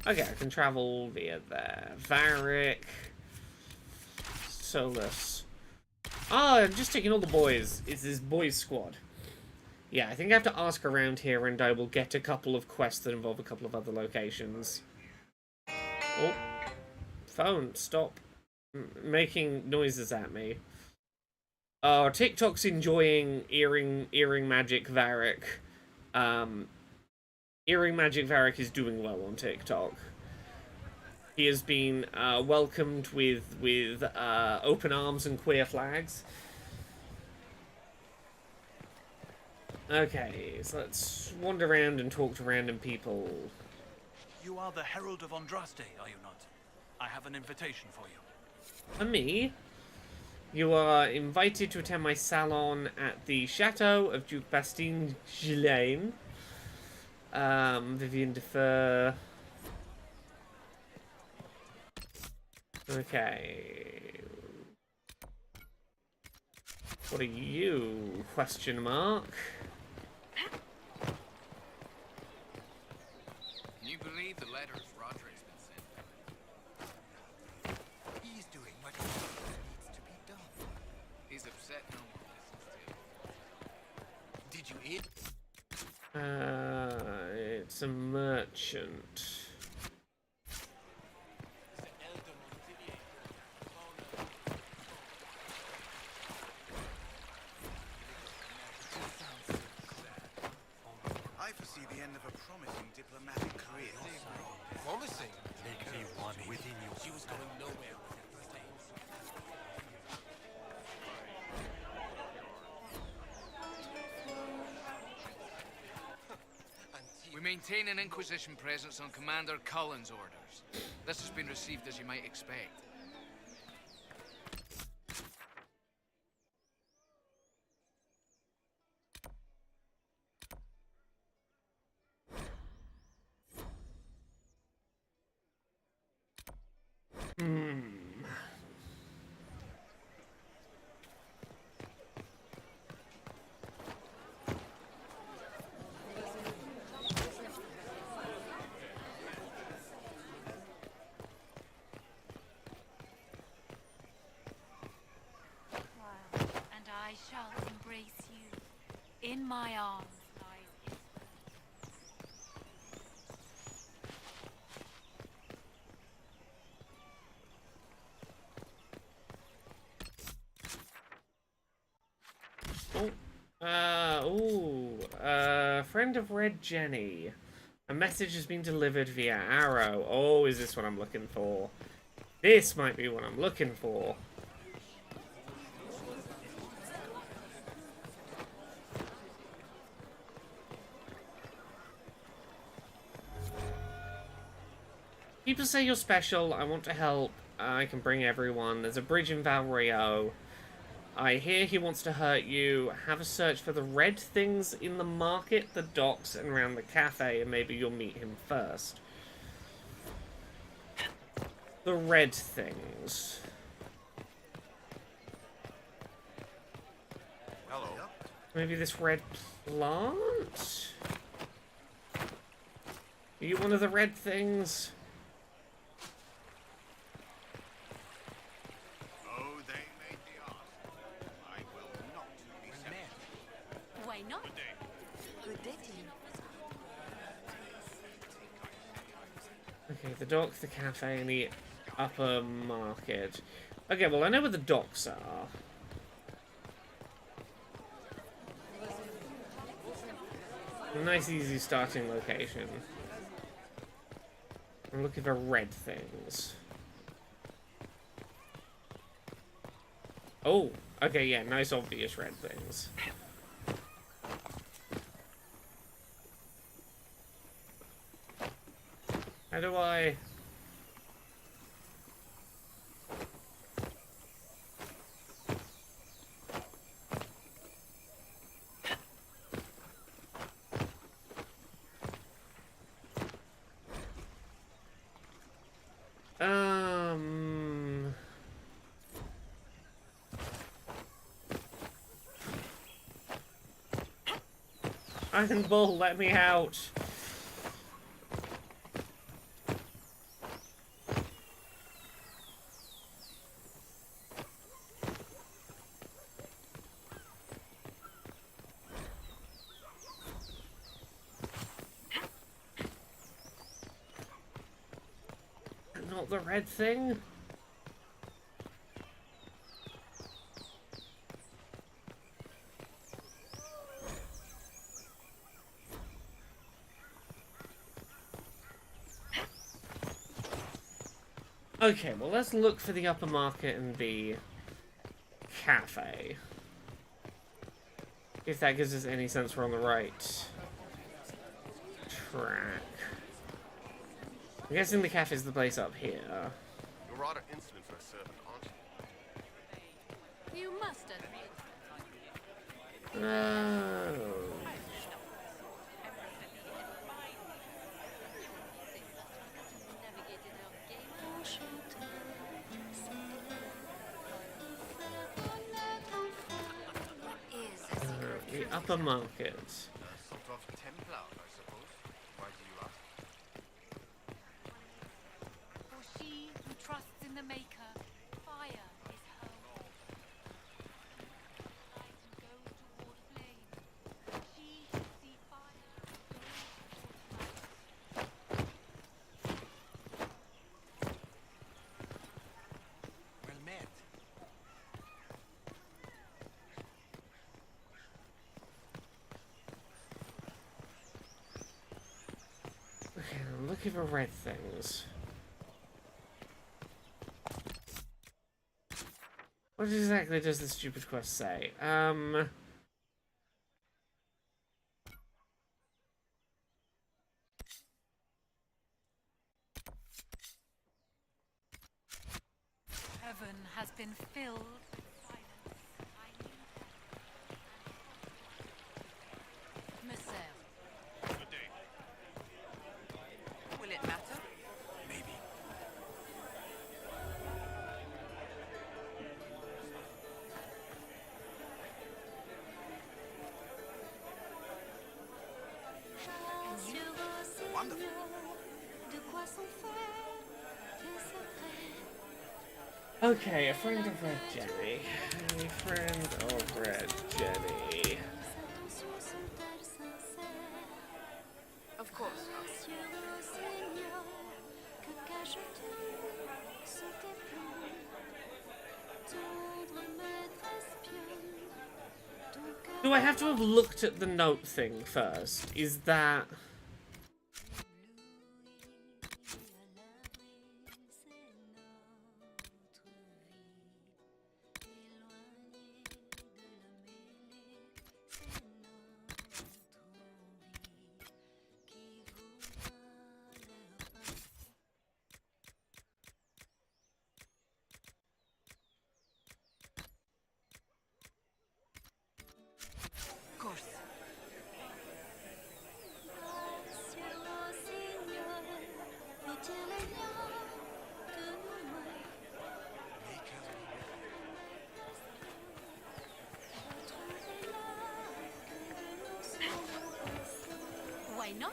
Okay, I can travel via there. Varric. Solus. Oh, I'm just taking all the boys. It's this boys squad. Yeah, I think I have to ask around here and I will get a couple of quests that involve a couple of other locations. Oh. Phone, stop making noises at me. Oh, TikTok's enjoying earring magic Varric. Earring Magic Varric is doing well on TikTok. He has been welcomed with open arms and queer flags. Okay, so let's wander around and talk to random people. You are the Herald of Andraste, are you not? I have an invitation for you. Me? You are invited to attend my salon at the Chateau of Duke Bastien Gilaine. Vivian Defer. Okay. What are you? Question mark. Can you believe the letters Roderick's been sent? He's doing what he needs to be done. He's upset no one listens to him. Did you eat? It's a merchant. I foresee the end of a promising diplomatic career. Promising? Make me one within you. She was going nowhere. We maintain an Inquisition presence on Commander Cullen's orders. This has been received as you might expect. And I shall embrace you. In my arms lies Friend of Red Jenny. A message has been delivered via arrow. Oh, is this what I'm looking for? This might be what I'm looking for. People say you're special. I want to help. I can bring everyone. There's a bridge in Valrio. I hear he wants to hurt you. Have a search for the red things in the market, the docks, and around the cafe, and maybe you'll meet him first. The red things. Hello. Maybe this red plant? Are you one of the red things? Why not? Good day to you. Okay, the dock, the cafe, and the upper market. Okay, well, I know where the docks are. A nice, easy starting location. I'm looking for red things. Oh, okay, yeah, nice, obvious red things. How do I... Iron Bull, let me out. Not the red thing? Okay, well, let's look for the upper market and the cafe. If that gives us any sense we're on the right track. I'm guessing the cafe is the place up here. You're rather insolent for a servant, aren't you? You must admit. Oh. The upper market. Sort of Templar, I suppose. Why do you ask? For she who trusts in the Maker, fire is her home. Light and go toward flame. She should see fire go toward light. Well met. Okay, I'm looking for red things. What exactly does the stupid quest say? Heaven has been filled with silence. I knew that. Monsieur. Will it matter? Maybe. Wonderful. Okay, a friend of Red Jenny. A friend of Red Jenny. Of course. Do I have to have looked at the note thing first? Is that... Of course. Why not?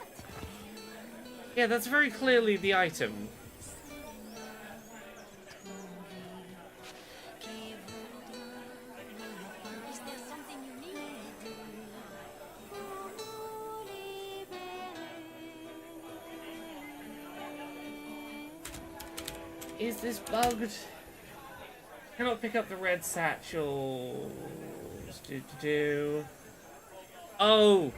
Yeah, that's very clearly the item. Is there something you need? Is this bugged? Cannot pick up the red satchels. Oh!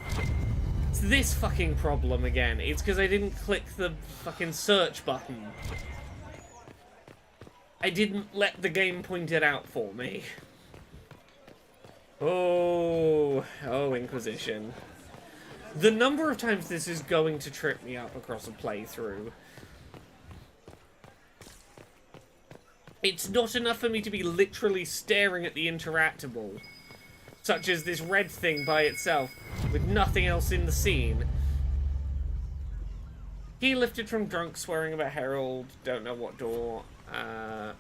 It's this fucking problem again. It's because I didn't click the fucking search button. I didn't let the game point it out for me. Oh, Inquisition. The number of times this is going to trip me up across a playthrough It's not enough for me to be literally staring at the interactable, such as this red thing by itself, with nothing else in the scene. Key lifted from drunk swearing about Herald, don't know what door.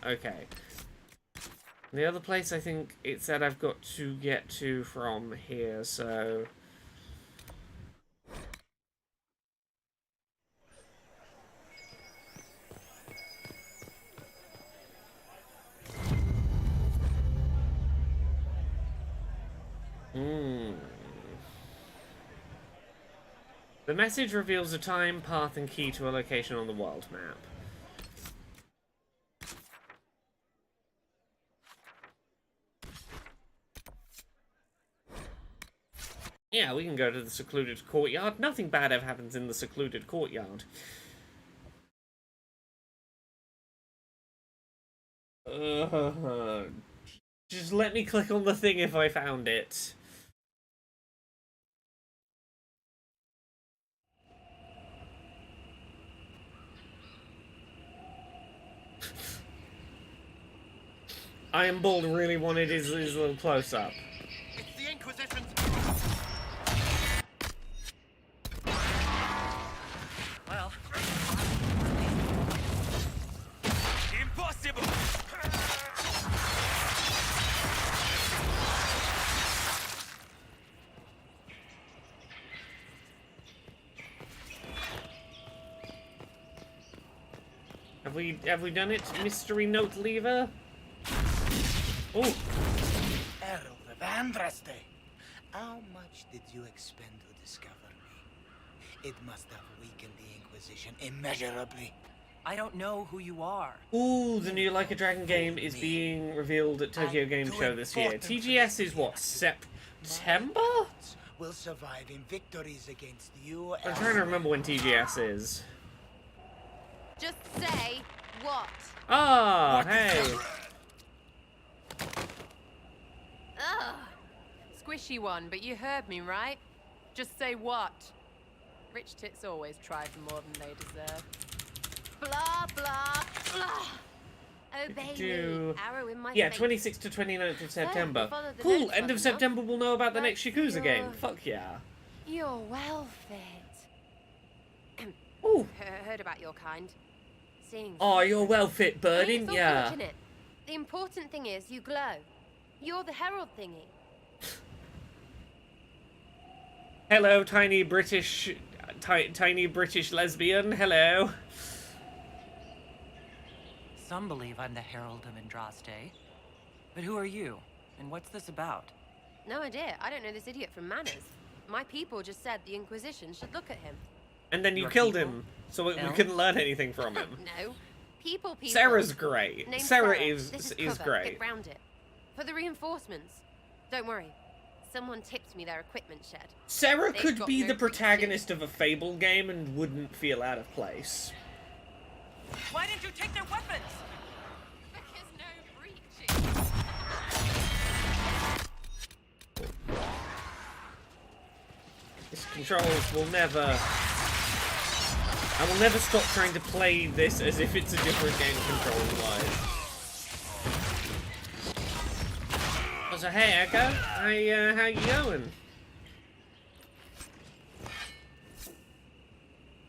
Okay. The other place, I think it said I've got to get to from here, so... The message reveals a time, path, and key to a location on the world map. Yeah, we can go to the secluded courtyard. Nothing bad ever happens in the secluded courtyard. Just let me click on the thing if I found it. Iron Bald really wanted his little close-up. It's the Inquisition's... Well... Impossible! Have we done it, mystery note lever? Oh. Herald of Andraste, how much did you expend to discover me? It must have weakened the Inquisition immeasurably. I don't know who you are. Ooh, the new Like a Dragon game is being revealed at Tokyo Game Show this year. TGS is what, September? Will survive in victories against you. I'm trying to remember when TGS is. Just say what? Ah, hey. Ugh. Squishy one, but you heard me, right? Just say what? Rich tits always try for more than they deserve. Blah, blah, blah. Obey me. Arrow in my Yeah, face. 26th to 29th of September. follow the Cool, notes end of well September we'll know about the But next Yakuza game. you're- Fuck yeah. You're well fit. Ooh. Heard about your kind. Seeing. Oh, you're well fit, bird, It's ain't all ya? fortunate. The important thing is you glow. You're the herald thingy. Hello, tiny British lesbian. Hello. Some believe I'm the Herald of Andraste. But who are you? And what's this about? No idea. I don't know this idiot from Manners. My people just said the Inquisition should look at him. And then you Your killed people? him, so we No. couldn't learn anything from him. No. People. Sarah's great. Name's Sarah This is cover. great. Get round it. For the reinforcements. Don't worry. Someone tipped me their equipment shed. Sarah They've could got be no the protagonist of a Fable game and wouldn't feel out of place. Why didn't you take their weapons? Because no breaching. This controls will never... I will never stop trying to play this as if it's a different game control-wise. So hey Echo, how you going?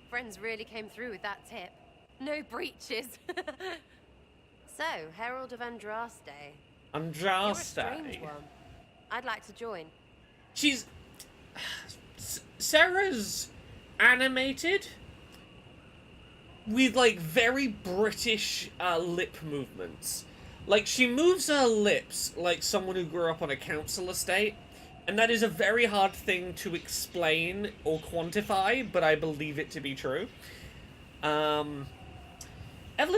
Friends really came through with that tip. No breaches. So, Herald of Andraste. You're a Andraste. strange one. I'd like to join. She's... Sarah's animated with, like, very British lip movements. Like, she moves her lips like someone who grew up on a council estate, and that is a very hard thing to explain or quantify, but I believe it to be true. Evelyn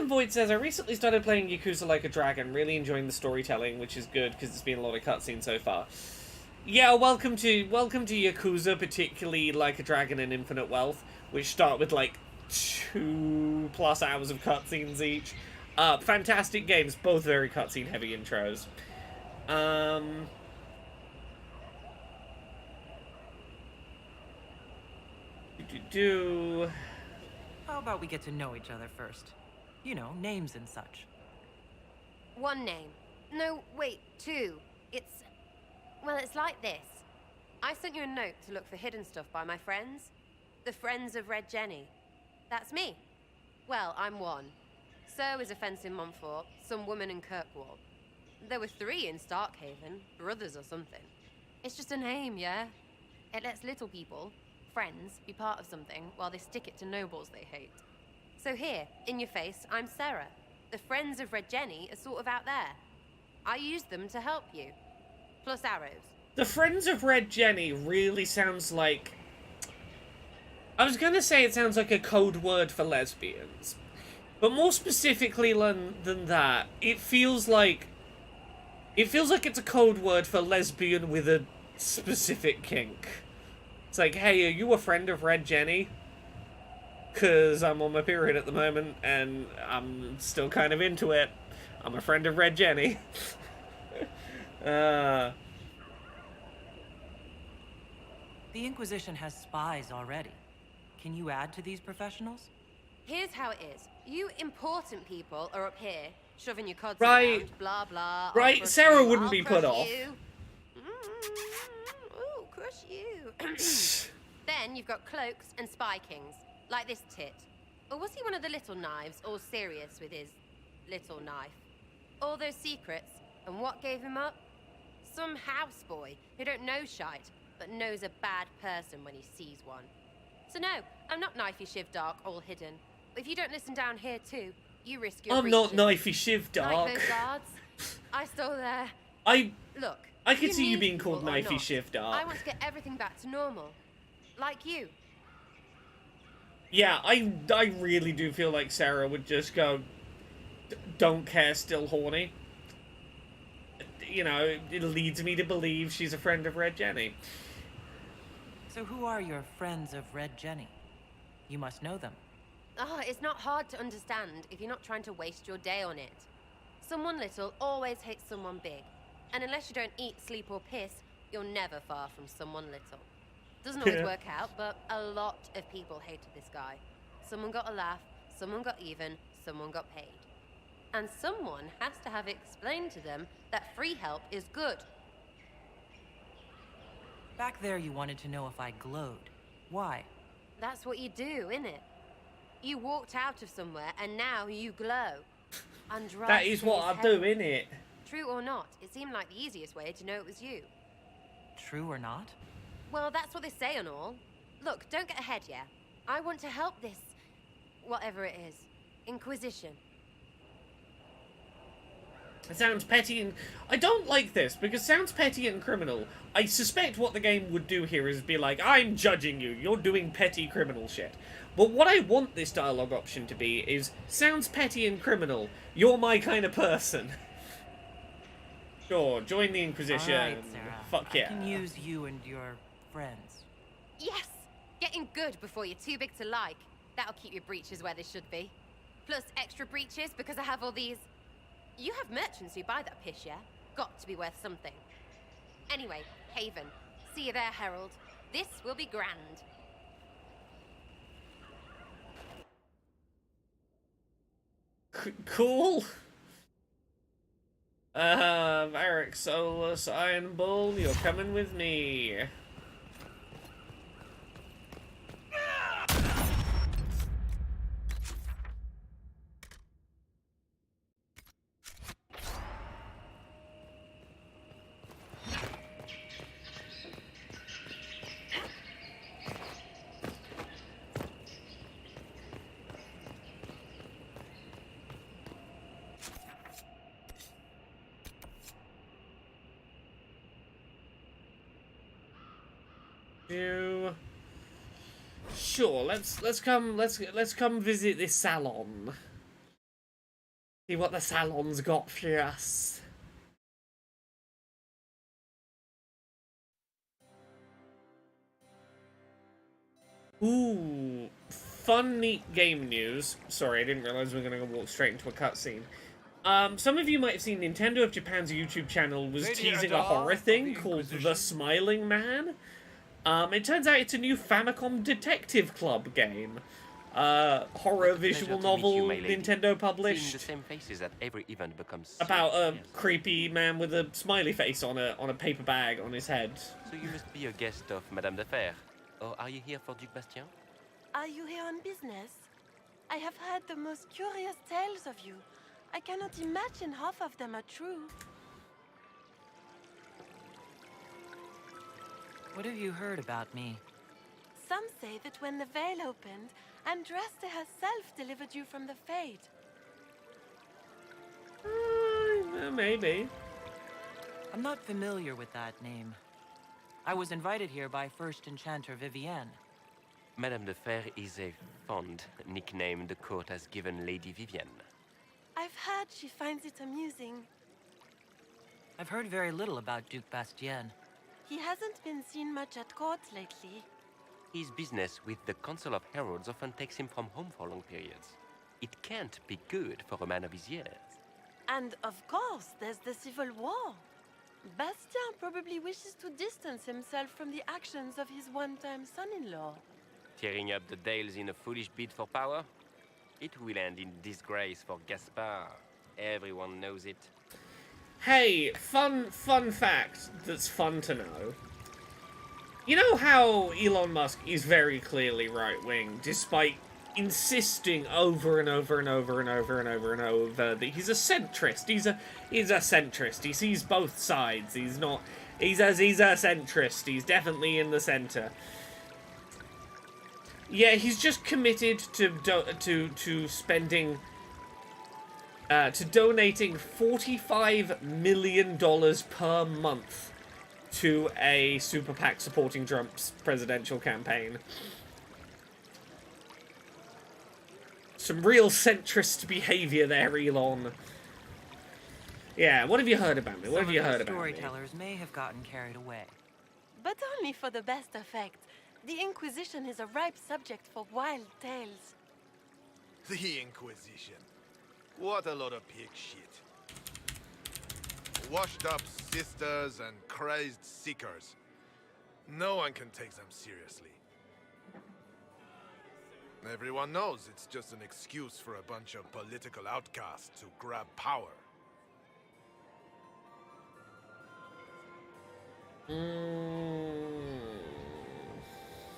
Voigt says, I recently started playing Yakuza Like a Dragon, really enjoying the storytelling, which is good, because it's been a lot of cutscenes so far. Yeah, welcome to Yakuza, particularly Like a Dragon and Infinite Wealth, which start with, like, 2+ hours of cutscenes each. Fantastic games, both very cutscene heavy intros. How about we get to know each other first? You know, names and such. One name. No, wait, two. It's... well, it's like this. I sent you a note to look for hidden stuff by my friends. The Friends of Red Jenny. That's me. Well, I'm one. So is a fence in Montfort, some woman in Kirkwall. There were 3 in Starkhaven, brothers or something. It's just a name, yeah? It lets little people, friends, be part of something while they stick it to nobles they hate. So here, in your face, I'm Sarah. The Friends of Red Jenny are sort of out there. I used them to help you. Plus arrows. The Friends of Red Jenny really sounds like... I was gonna say it sounds like a code word for lesbians. But more specifically than that, it feels like... it's a code word for lesbian with a specific kink. It's like, hey, are you a friend of Red Jenny? Because I'm on my period at the moment, and I'm still kind of into it. I'm a friend of Red Jenny. The Inquisition has spies already. Can you add to these professionals? Here's how it is. You important people are up here, shoving your cods Right. around, blah blah. Right, I'll crush Sarah you, wouldn't I'll be crush put off. you. Ooh, crush you. Then you've got cloaks and spy kings, like this tit. Or was he one of the little knives, all serious with his little knife? All those secrets, and what gave him up? Some houseboy who don't know shite, but knows a bad person when he sees one. So no, I'm not knifey shiv dark, all hidden. But if you don't listen down here too, you risk your I'm not breaches. knifey shiv dark. Like those guards, I stole their... Look, I could see you need being called people or knifey not, shiv dark. I want to get everything back to normal. Like you. Yeah, I really do feel like Sarah would just go, don't care, still horny. You know, it leads me to believe she's a friend of Red Jenny. So who are your Friends of Red Jenny? You must know them. Oh, it's not hard to understand if you're not trying to waste your day on it. Someone little always hates someone big. And unless you don't eat, sleep, or piss, you're never far from someone little. Doesn't always work out, but a lot of people hated this guy. Someone got a laugh, someone got even, someone got paid. And someone has to have explained to them that free help is good. Back there you wanted to know if I glowed. Why? That's what you do, innit? You walked out of somewhere and now you glow. That is what I do, innit? True or not, it seemed like the easiest way to know it was you. True or not? Well, that's what they say and all. Look, don't get ahead, yeah? I want to help this... whatever it is. Inquisition. It sounds petty and... I don't like this, because it sounds petty and criminal. I suspect what the game would do here is be like, I'm judging you, you're doing petty criminal shit. But what I want this dialogue option to be is, sounds petty and criminal, you're my kind of person. Sure, join the Inquisition. All right, Sarah. Fuck yeah. I can use you and your friends. Yes! Getting good before you're too big to like. That'll keep your breeches where they should be. Plus extra breeches because I have all these... You have merchants who buy that piss, yeah? Got to be worth something. Anyway, Haven. See you there, Herald. This will be grand. Cool. Varric, Solus, Iron Bull, you're coming with me. Sure, let's come visit this salon. See what the salon's got for us. Ooh, fun, neat game news. Sorry, I didn't realize we were gonna walk straight into a cutscene. Some of you might have seen Nintendo of Japan's YouTube channel was teasing a horror thing called The Smiling Man. It turns out it's a new Famicom Detective Club game. horror visual novel Nintendo published. The same faces at every event becomes about a creepy man with a smiley face on a paper bag on his head. So you must be a guest of Madame de Fer. Or are you here for Duc Bastien? Are you here on business? I have heard the most curious tales of you. I cannot imagine half of them are true. What have you heard about me? Some say that when the veil opened, Andraste herself delivered you from the Fade. Maybe. I'm not familiar with that name. I was invited here by First Enchanter Vivienne. Madame de Fer is a fond nickname the court has given Lady Vivienne. I've heard she finds it amusing. I've heard very little about Duc Bastien. He hasn't been seen much at court lately. His business with the Council of Heralds often takes him from home for long periods. It can't be good for a man of his years. And of course, there's the Civil War. Bastien probably wishes to distance himself from the actions of his one-time son-in-law. Tearing up the Dales in a foolish bid for power? It will end in disgrace for Gaspard. Everyone knows it. Hey, fun fact that's fun to know. You know how Elon Musk is very clearly right-wing, despite insisting over and over and over and over and over and over that he's a centrist. He's a centrist. He sees both sides. He's a centrist. He's definitely in the center. Yeah, he's just committed to spending to donating $45 million per month to a super PAC supporting Trump's presidential campaign. Some real centrist behavior there, Elon. Yeah, what have you heard about me? What have you heard about me? Storytellers may have gotten carried away. But only for the best effect. The Inquisition is a ripe subject for wild tales. The Inquisition. What a lot of pig shit. Washed up sisters and crazed seekers. No one can take them seriously. Everyone knows it's just an excuse for a bunch of political outcasts to grab power.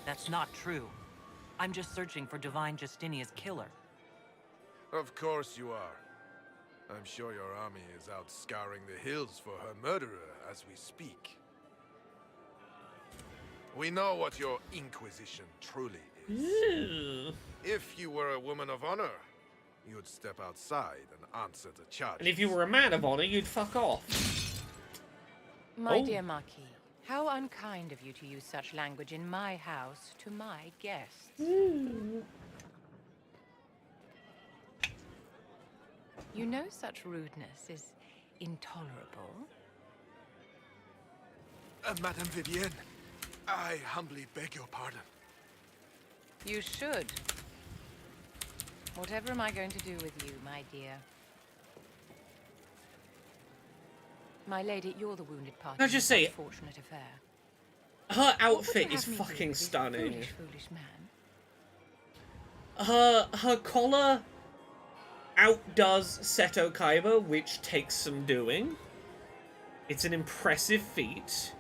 That's not true. I'm just searching for Divine Justinia's killer. Of course you are. I'm sure your army is out scouring the hills for her murderer as we speak. We know what your Inquisition truly is. If you were a woman of honor, you'd step outside and answer the charge. And if you were a man of honor, you'd fuck off. My dear Marquis, how unkind of you to use such language in my house to my guests. You know such rudeness is intolerable. Madame Vivienne, I humbly beg your pardon. You should. Whatever am I going to do with you, my dear? My lady, you're the wounded party. Can I just say, unfortunate affair. Her outfit is fucking stunning. Foolish man. Her collar outdoes Seto Kaiba, which takes some doing. It's an impressive feat.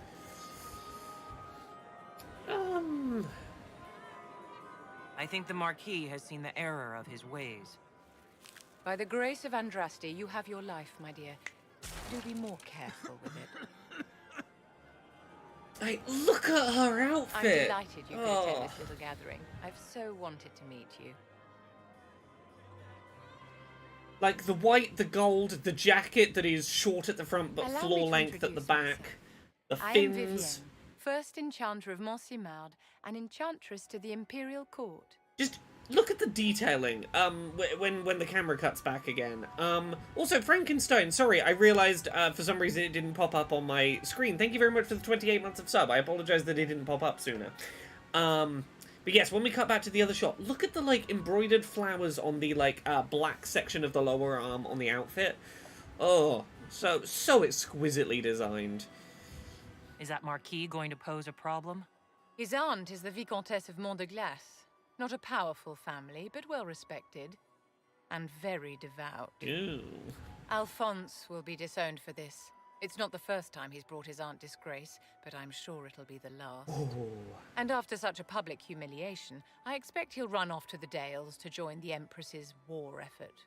I think the Marquis has seen the error of his ways. By the grace of Andraste, you have your life, my dear. Do be more careful with it. Hey, look at her outfit! I'm delighted you could attend this little gathering. I've so wanted to meet you. Like, the white, the gold, the jacket that is short at the front but floor length at the back. The fins. I am Vivienne, first enchanter of Montsimard, and enchantress to the Imperial Court. Just look at the detailing, when the camera cuts back again. Also, Frankenstein, sorry, I realized, for some reason it didn't pop up on my screen. Thank you very much for the 28 months of sub. I apologize that it didn't pop up sooner. But yes, when we cut back to the other shot, look at the, like, embroidered flowers on the, like, black section of the lower arm on the outfit. Oh, so exquisitely designed. Is that Marquis going to pose a problem? His aunt is the Vicomtesse of Mont de Glace. Not a powerful family, but well respected. And very devout. Ooh. Alphonse will be disowned for this. It's not the first time he's brought his aunt disgrace, but I'm sure it'll be the last. Ooh. And after such a public humiliation, I expect he'll run off to the Dales to join the Empress's war effort.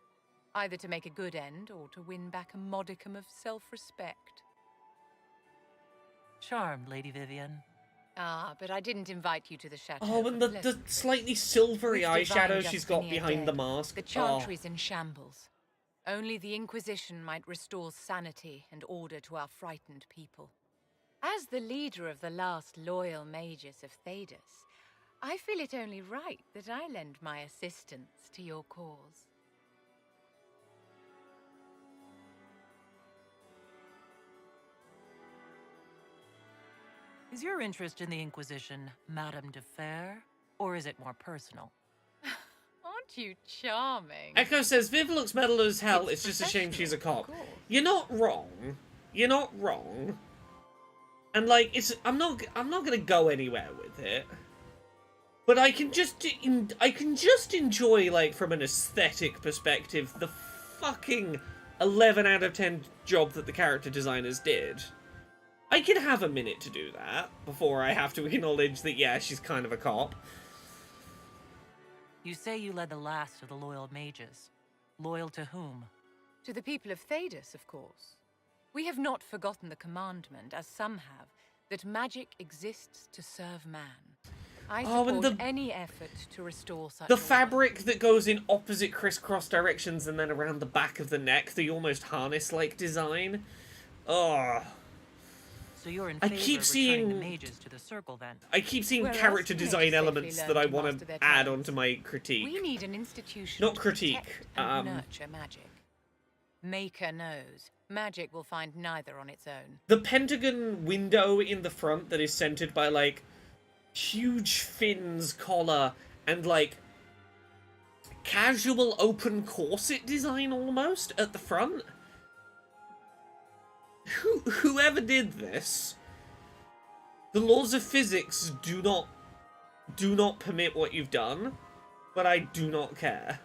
Either to make a good end, or to win back a modicum of self-respect. Charmed, Lady Vivian. Ah, but I didn't invite you to the chateau. Oh, and the slightly silvery With divine eyeshadow she's got Justinian behind the dead, mask. The Chantry's in shambles. Only the Inquisition might restore sanity and order to our frightened people. As the leader of the last loyal mages of Thedas, I feel it only right that I lend my assistance to your cause. Is your interest in the Inquisition Madame de Fer, or is it more personal? Aren't you charming? Echo says, Viv looks metal as hell, it's just a shame she's a cop. You're not wrong. You're not wrong. And like, I'm not gonna go anywhere with it. But I can just enjoy, like, from an aesthetic perspective, the fucking 11 out of 10 job that the character designers did. I can have a minute to do that before I have to acknowledge that, yeah, she's kind of a cop. You say you led the last of the loyal mages. Loyal to whom? To the people of Thedas, of course. We have not forgotten the commandment, as some have, that magic exists to serve man. I support any effort to restore such The order. fabric that goes in opposite crisscross directions and then around the back of the neck, the almost harness-like design. Oh. So you're in favor of returning the mages to the circle, then? I keep seeing Where character else can design they elements safely that I learn to want master to their add trades? onto my critique. We need an institution Not to critique, protect and nurture magic. Maker knows. Magic will find neither on its own. The pentagon window in the front that is centered by, like, huge fins collar and, like, casual open corset design almost at the front. Whoever did this, the laws of physics do not permit what you've done, but I do not care.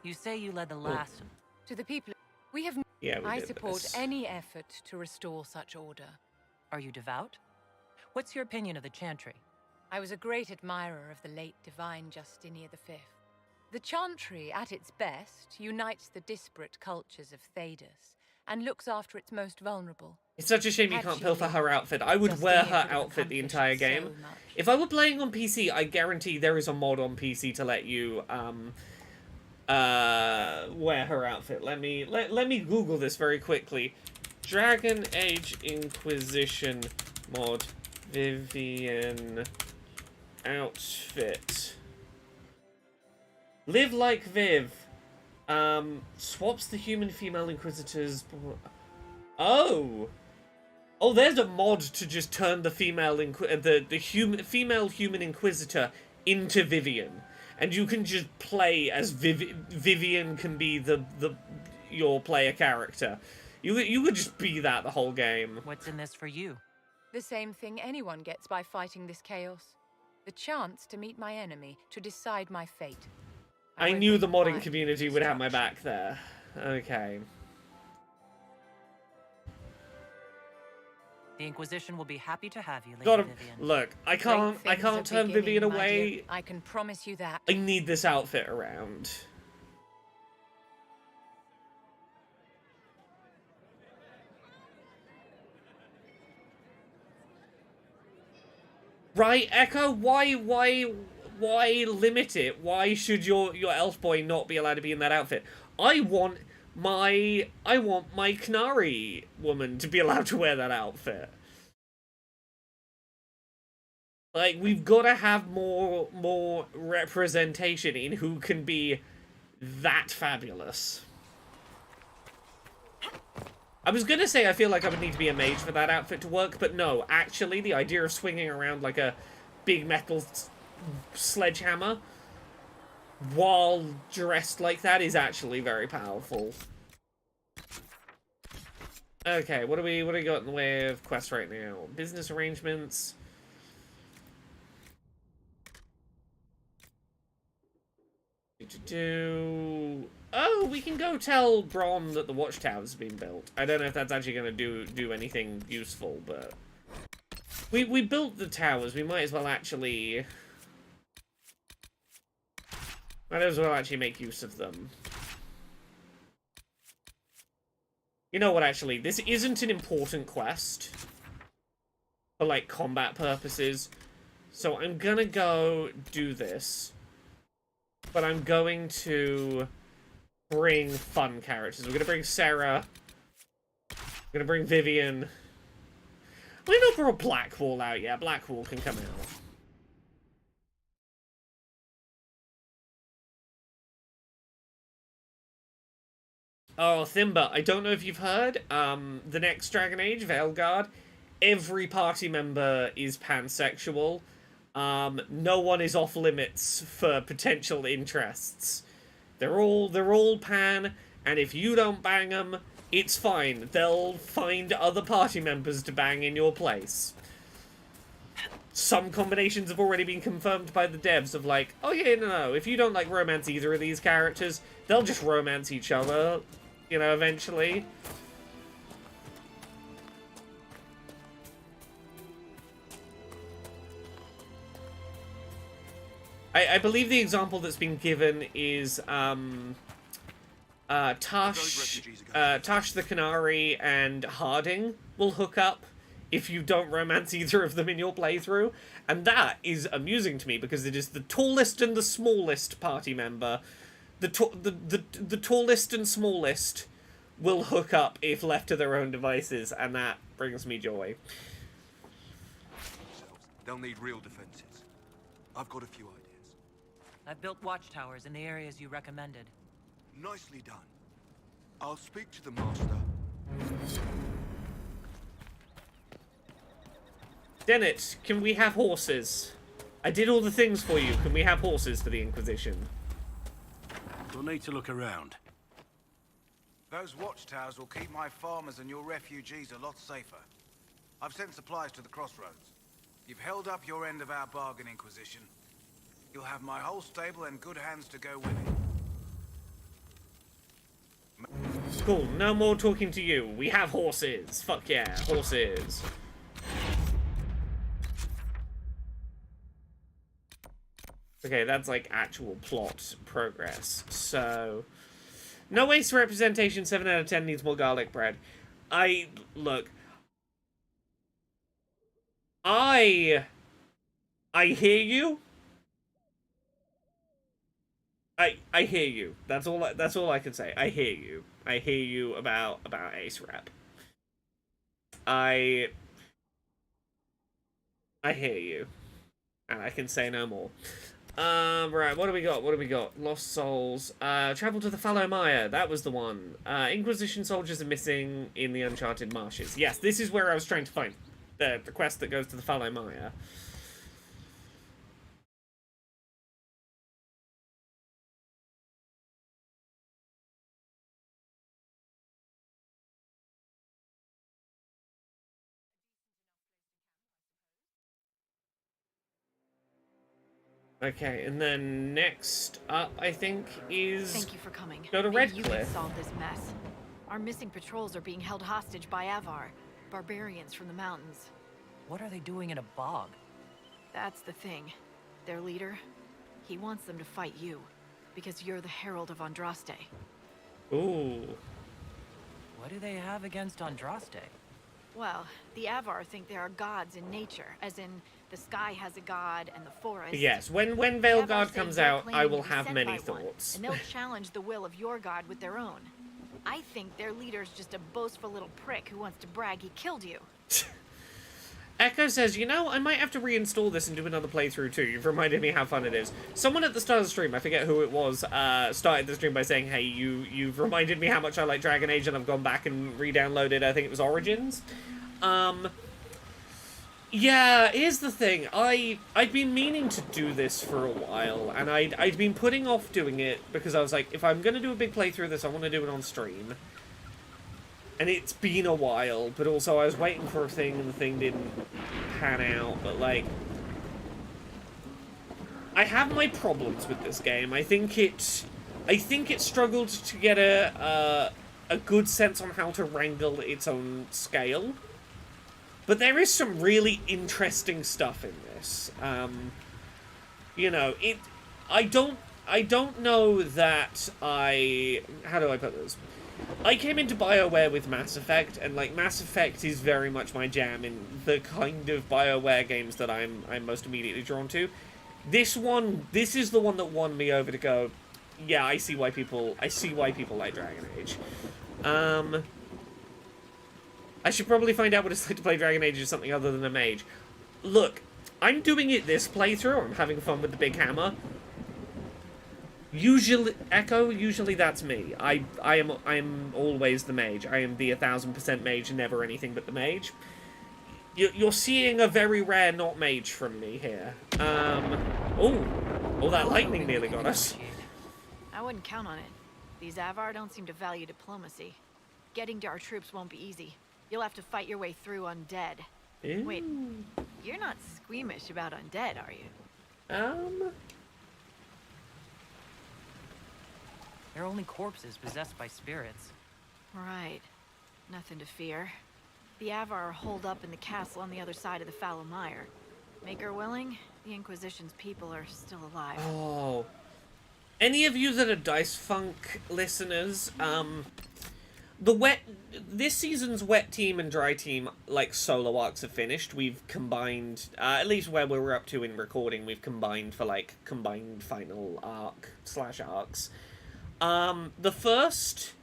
You say you led the last. To the people, we have. Yeah, we I did support this. any effort to restore such order. Are you devout? What's your opinion of the Chantry? I was a great admirer of the late divine Justinian V. The Chantry, at its best, unites the disparate cultures of Thedas and looks after its most vulnerable. It's such a shame you can't pilfer her outfit. I would wear her outfit the entire game. If I were playing on PC, I guarantee there is a mod on PC to let you wear her outfit. Let me Google this very quickly. Dragon Age Inquisition mod Vivian outfit. Live like Viv. Swaps the human female inquisitors. Oh, there's a mod to just turn the female female human inquisitor into Vivian, and you can just play as Vivian can be your player character. You could just be that the whole game. What's in this for you? The same thing anyone gets by fighting this chaos. The chance to meet my enemy, to decide my fate. I knew the modding community would have my back there. Okay. The Inquisition will be happy to have you, Lady Gotta, Vivian. look, I can't turn Vivian away. I can promise you that. I need this outfit around. Right, Echo, why limit it? Why should your elf boy not be allowed to be in that outfit? I want my Canary woman to be allowed to wear that outfit. Like, we've got to have more representation in who can be that fabulous. I was gonna say I feel like I would need to be a mage for that outfit to work, but no, actually, the idea of swinging around like a big metal sledgehammer while dressed like that is actually very powerful. Okay, what do we got in the way of quests right now? Business arrangements. Oh, we can go tell Bronn that the watchtower's been built. I don't know if that's actually going to do anything useful, but... We built the towers. We might as well actually... Might as well actually make use of them. You know what, actually? This isn't an important quest. For, like, combat purposes. So I'm gonna go do this. But I'm going to bring fun characters. We're gonna bring Sarah. We're gonna bring Vivian. We're not brought Blackwall out yet. Blackwall can come out. Oh, Thimba, I don't know if you've heard, the next Dragon Age, Veilguard, every party member is pansexual. No one is off limits for potential interests. They're all pan, and if you don't bang them, it's fine. They'll find other party members to bang in your place. Some combinations have already been confirmed by the devs of like, oh yeah, no, if you don't like romance either of these characters, they'll just romance each other. You know, eventually. I believe the example that's been given is Tash the Canary and Harding will hook up if you don't romance either of them in your playthrough, and that is amusing to me because it is the tallest and the smallest party member. The tallest and smallest will hook up if left to their own devices, and that brings me joy. They'll need real defenses. I've got a few ideas. I've built watchtowers in the areas you recommended. Nicely done. I'll speak to the master. Dennett, can we have horses? I did all the things for you. Can we have horses for the Inquisition? We'll need to look around. Those watchtowers will keep my farmers and your refugees a lot safer. I've sent supplies to the crossroads. You've held up your end of our bargain, Inquisition. You'll have my whole stable in good hands to go with it. Cool, no more talking to you. We have horses. Fuck yeah, horses. Okay, that's like actual plot progress. So, no waste representation, 7 out of 10 needs more garlic bread. Look. I hear you. I hear you. That's all I can say. I hear you. I hear you about Ace Rep. I hear you. And I can say no more. Right, what do we got? What do we got? Lost Souls. Travel to the Fallow Mire. That was the one. Inquisition soldiers are missing in the Uncharted Marshes. Yes, this is where I was trying to find the quest that goes to the Fallow Mire. Okay, and then next up, I think, is... Thank you for coming. Go to Maybe you Redcliffe. can solve this mess. Our missing patrols are being held hostage by Avar, barbarians from the mountains. What are they doing in a bog? That's the thing. Their leader, he wants them to fight you, because you're the Herald of Andraste. Ooh. What do they have against Andraste? Well, the Avar think there are gods in nature, as in the sky has a god and the forest. Yes, when Veilguard comes out, I will have many thoughts. And they'll challenge the will of your god with their own. I think their leader's just a boastful little prick who wants to brag he killed you. Echo says, you know, I might have to reinstall this and do another playthrough too. You've reminded me how fun it is. Someone at the start of the stream, I forget who it was, started the stream by saying, hey, you've reminded me how much I like Dragon Age, and I've gone back and re-downloaded, I think it was Origins. Yeah, here's the thing. I'd been meaning to do this for a while, and I'd been putting off doing it because I was like, if I'm gonna do a big playthrough of this, I want to do it on stream. And it's been a while, but also I was waiting for a thing, and the thing didn't pan out, but like... I have my problems with this game. I think it struggled to get a good sense on how to wrangle its own scale. But there is some really interesting stuff in this. You know, I don't know that how do I put this? I came into BioWare with Mass Effect, and like Mass Effect is very much my jam in the kind of BioWare games that I'm most immediately drawn to. This is the one that won me over to go, yeah, I see why people like Dragon Age. I should probably find out what it's like to play Dragon Age as something other than a mage. Look, I'm doing it this playthrough, I'm having fun with the big hammer. Usually that's me. I am always the mage. I am the 1000% mage, never anything but the mage. You're seeing a very rare not mage from me here. Oh, that lightning nearly got us. I wouldn't count on it. These Avar don't seem to value diplomacy. Getting to our troops won't be easy. You'll have to fight your way through undead. Ew. Wait, you're not squeamish about undead, are you? They're only corpses possessed by spirits. Right. Nothing to fear. The Avar are holed up in the castle on the other side of the Fallow Mire. Maker willing, the Inquisition's people are still alive. Oh. Any of you that are Dice Funk listeners, this season's wet team and dry team, like, solo arcs are finished. We've combined, at least where we're up to in recording, we've combined for, like, combined final arcs. The first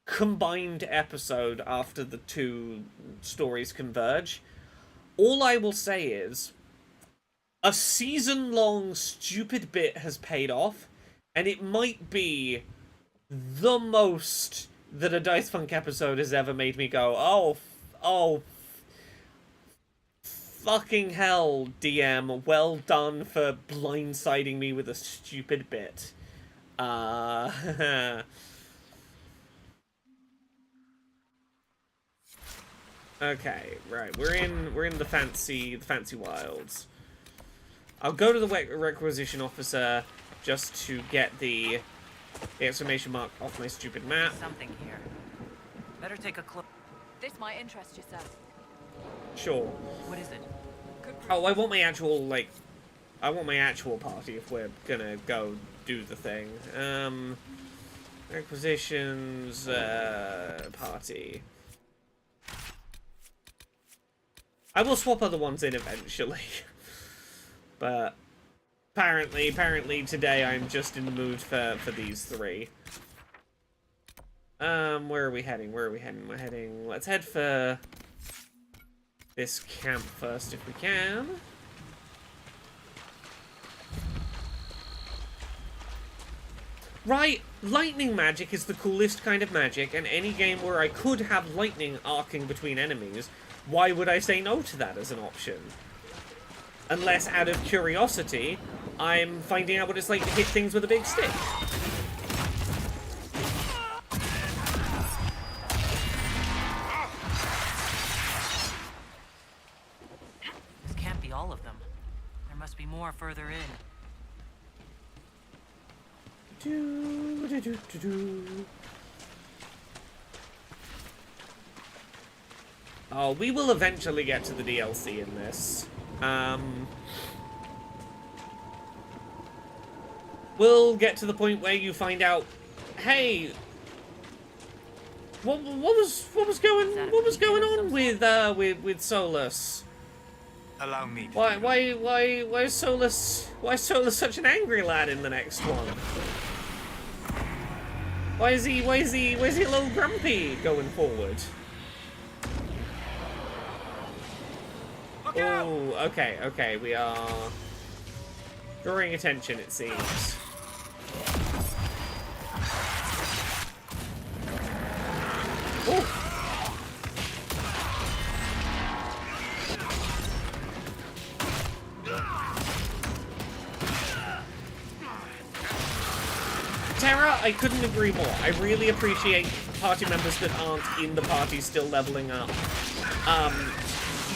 combined episode after the two stories converge, all I will say is, a season-long stupid bit has paid off, and it might be the most that a Dice Funk episode has ever made me go, oh, fucking hell, DM, well done for blindsiding me with a stupid bit. Okay, right, we're in the fancy wilds. I'll go to the requisition officer just to get the exclamation mark off my stupid map. Something here. Better take a clook. This might interest you, sir. Sure. What is it? Oh, I want my actual, like, I want my actual party if we're gonna go do the thing. Requisitions, party. I will swap other ones in eventually. But apparently today I'm just in the mood for these three. Where are we heading? Let's head for this camp first if we can. Right, lightning magic is the coolest kind of magic, and any game where I could have lightning arcing between enemies, why would I say no to that as an option? Unless, out of curiosity, I'm finding out what it's like to hit things with a big stick. This can't be all of them. There must be more further in. Oh, we will eventually get to the DLC in this. We'll get to the point where you find out, hey, what was going on with Solus? Allow me. Why is Solus such an angry lad in the next one? Why is he a little grumpy going forward? Oh, okay, we are drawing attention, it seems. Ooh. Terra, I couldn't agree more. I really appreciate party members that aren't in the party still leveling up.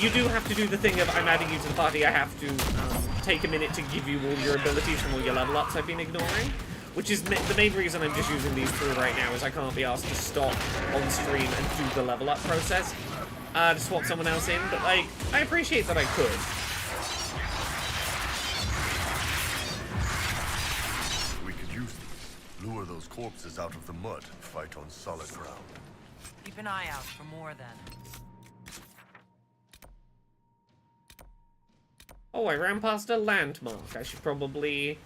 you do have to do the thing of, I'm adding you to the party, I have to take a minute to give you all your abilities from all your level ups I've been ignoring. Which is the main reason I'm just using these 3 right now, is I can't be asked to stop on stream and do the level up process to swap someone else in, but like, I appreciate that I could. We could use these. Lure those corpses out of the mud, fight on solid ground. Keep an eye out for more then. Oh, I ran past a landmark. I should probably...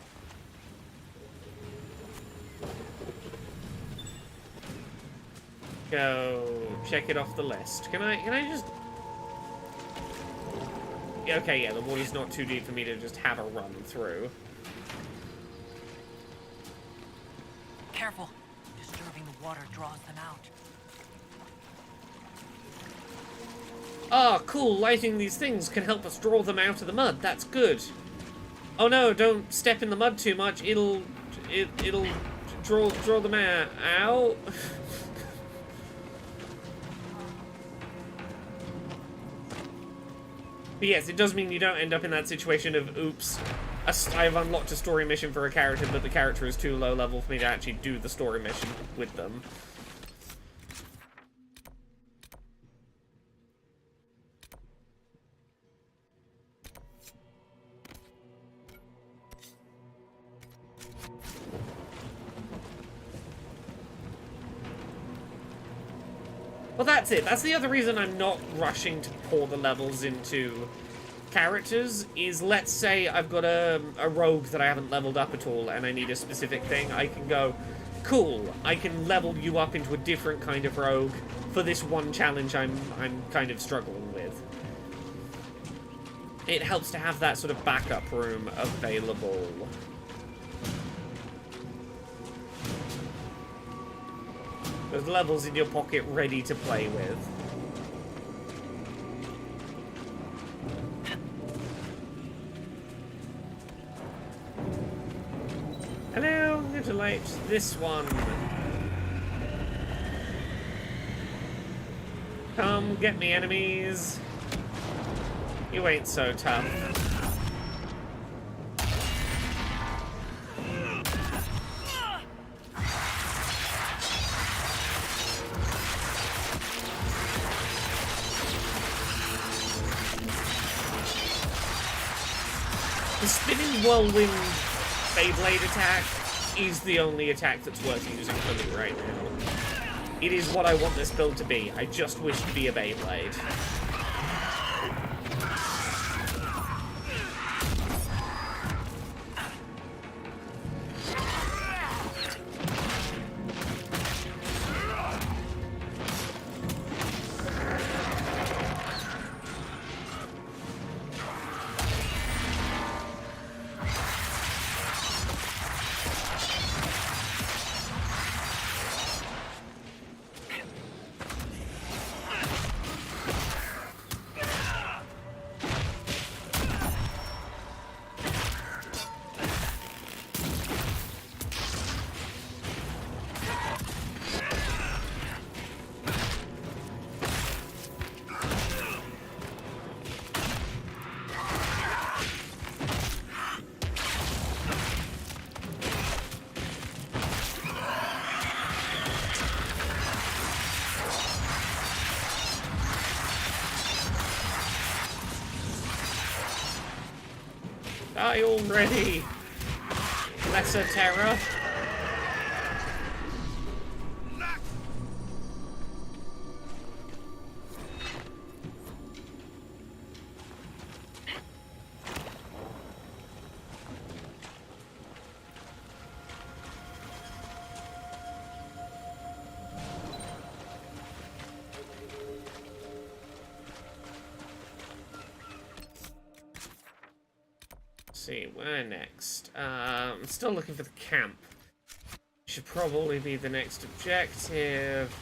go check it off the list. Can I just... Yeah, okay, yeah, the water's not too deep for me to just have a run through. Careful. Disturbing the water draws them out. Ah, cool. Lighting these things can help us draw them out of the mud. That's good. Oh no, don't step in the mud too much. It'll draw them out. But yes, it does mean you don't end up in that situation of, oops, I've unlocked a story mission for a character, but the character is too low level for me to actually do the story mission with them. Well, that's it. That's the other reason I'm not rushing to pour the levels into characters, is let's say I've got a rogue that I haven't leveled up at all and I need a specific thing. I can go, cool, I can level you up into a different kind of rogue for this one challenge I'm kind of struggling with. It helps to have that sort of backup room available. There's levels in your pocket ready to play with. Hello, I'm going to light this one. Come get me, enemies. You ain't so tough. The spinning whirlwind Beyblade attack is the only attack that's worth using for me right now. It is what I want this build to be. I just wish to be a Beyblade. Die already! Lesser terror. See, where next? I'm still looking for the camp. Should probably be the next objective.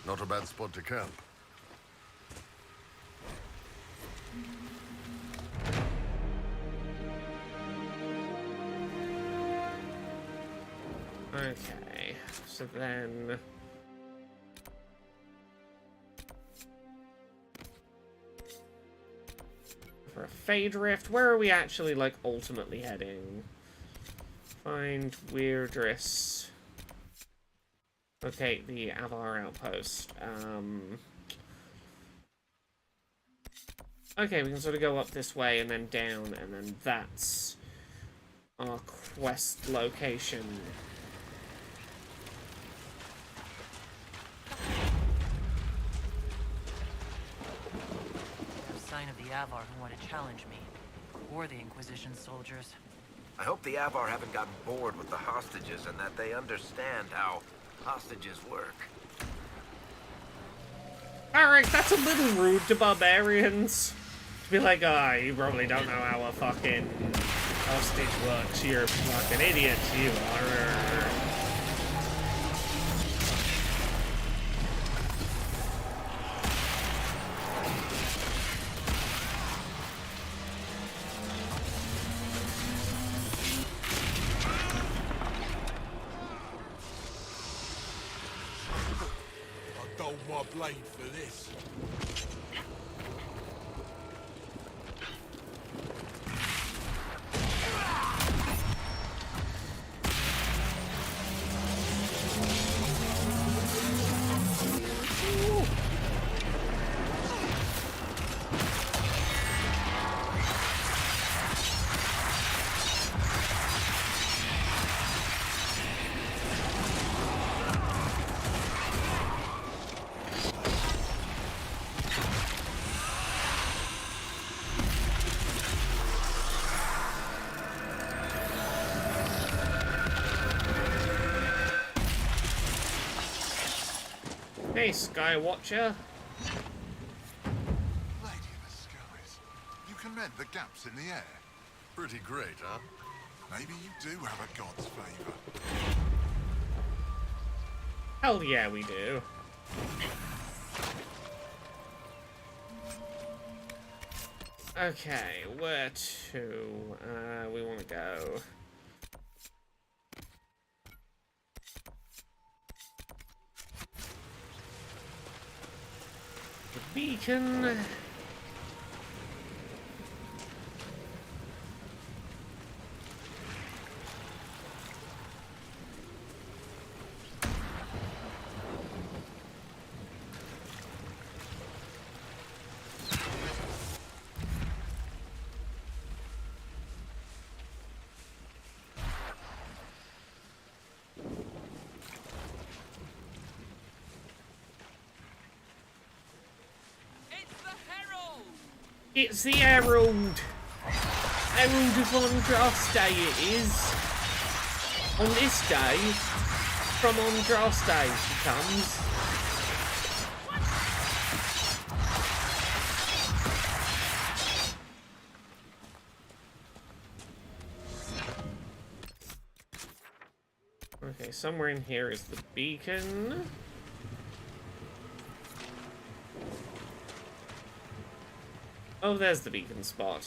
Not a bad spot to camp. Okay, so then... For a Fade Rift, where are we actually, like, ultimately heading? Find Weirdress. Okay, the Avar Outpost. Okay, we can sort of go up this way and then down, and then that's our quest location. No sign of the Avar who want to challenge me, or the Inquisition soldiers. I hope the Avar haven't gotten bored with the hostages and that they understand how hostages work. Alright, that's a little rude to barbarians. To be like, you probably don't know how a fucking hostage works. You're fucking idiots, you are. I dulled my blade for this. Hey, Skywatcher. Lady of the skies, you can mend the gaps in the air. Pretty great, huh? Maybe you do have a god's favor. Hell yeah, we do. Okay, where to? We want to go. The beacon. It's the Herald! Herald of Ondraste it is! On this day, from Ondraste she comes. Okay, somewhere in here is the beacon. Oh, there's the beacon spot.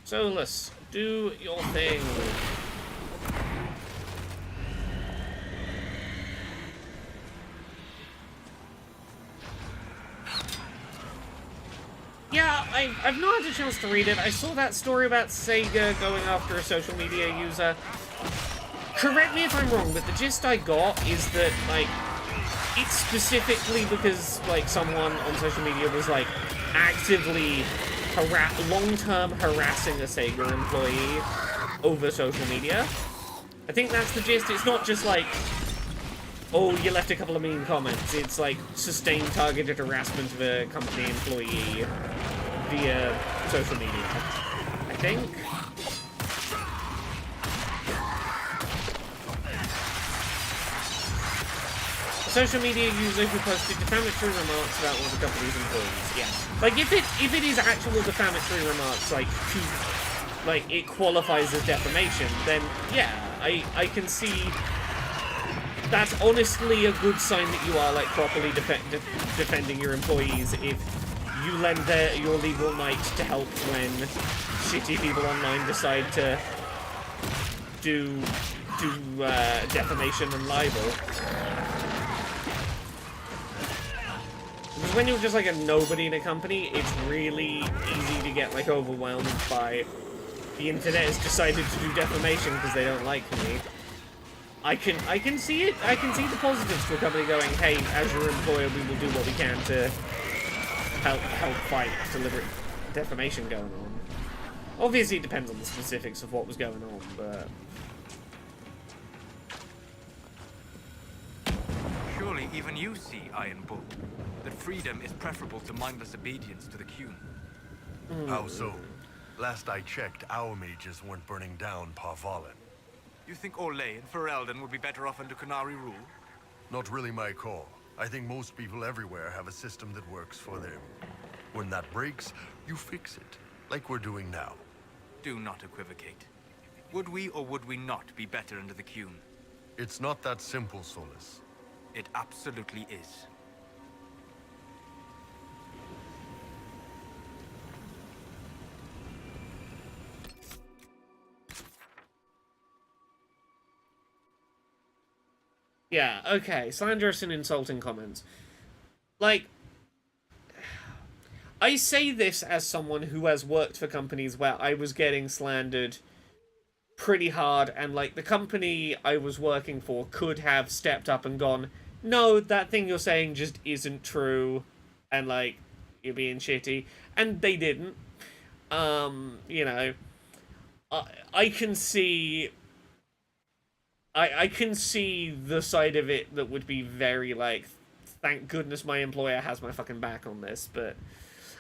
Solus, do your thing. Yeah, I've not had a chance to read it. I saw that story about Sega going after a social media user. Correct me if I'm wrong, but the gist I got is that, like, it's specifically because, like, someone on social media was, like, actively long-term harassing a Sega employee over social media. I think that's the gist. It's not just, like, oh, you left a couple of mean comments. It's, like, sustained targeted harassment of a company employee via social media, I think. social media user who posted defamatory remarks about one of the company's employees. Yeah, like if it is actual defamatory remarks, like it qualifies as defamation, then yeah, I can see that's honestly a good sign that you are like properly defending your employees if you lend your legal might to help when shitty people online decide to do defamation and libel. Because when you're just like a nobody in a company, it's really easy to get like overwhelmed by the internet has decided to do defamation because they don't like me. I can see it. I can see the positives to a company going, hey, as your employer, we will do what we can to help fight deliberate defamation going on. Obviously, it depends on the specifics of what was going on, but... Surely even you see, Iron Bull, that freedom is preferable to mindless obedience to the Qun. How so? Last I checked, our mages weren't burning down Parvalin. You think Orlais and Ferelden would be better off under Qunari rule? Not really my call. I think most people everywhere have a system that works for them. When that breaks, you fix it, like we're doing now. Do not equivocate. Would we or would we not be better under the Qun? It's not that simple, Solus. It absolutely is. Yeah, okay, slanderous and insulting comments. Like, I say this as someone who has worked for companies where I was getting slandered pretty hard, and, like, the company I was working for could have stepped up and gone, no, that thing you're saying just isn't true, and, like, you're being shitty. And they didn't. You know, I can see... I can see the side of it that would be very, like, thank goodness my employer has my fucking back on this, but...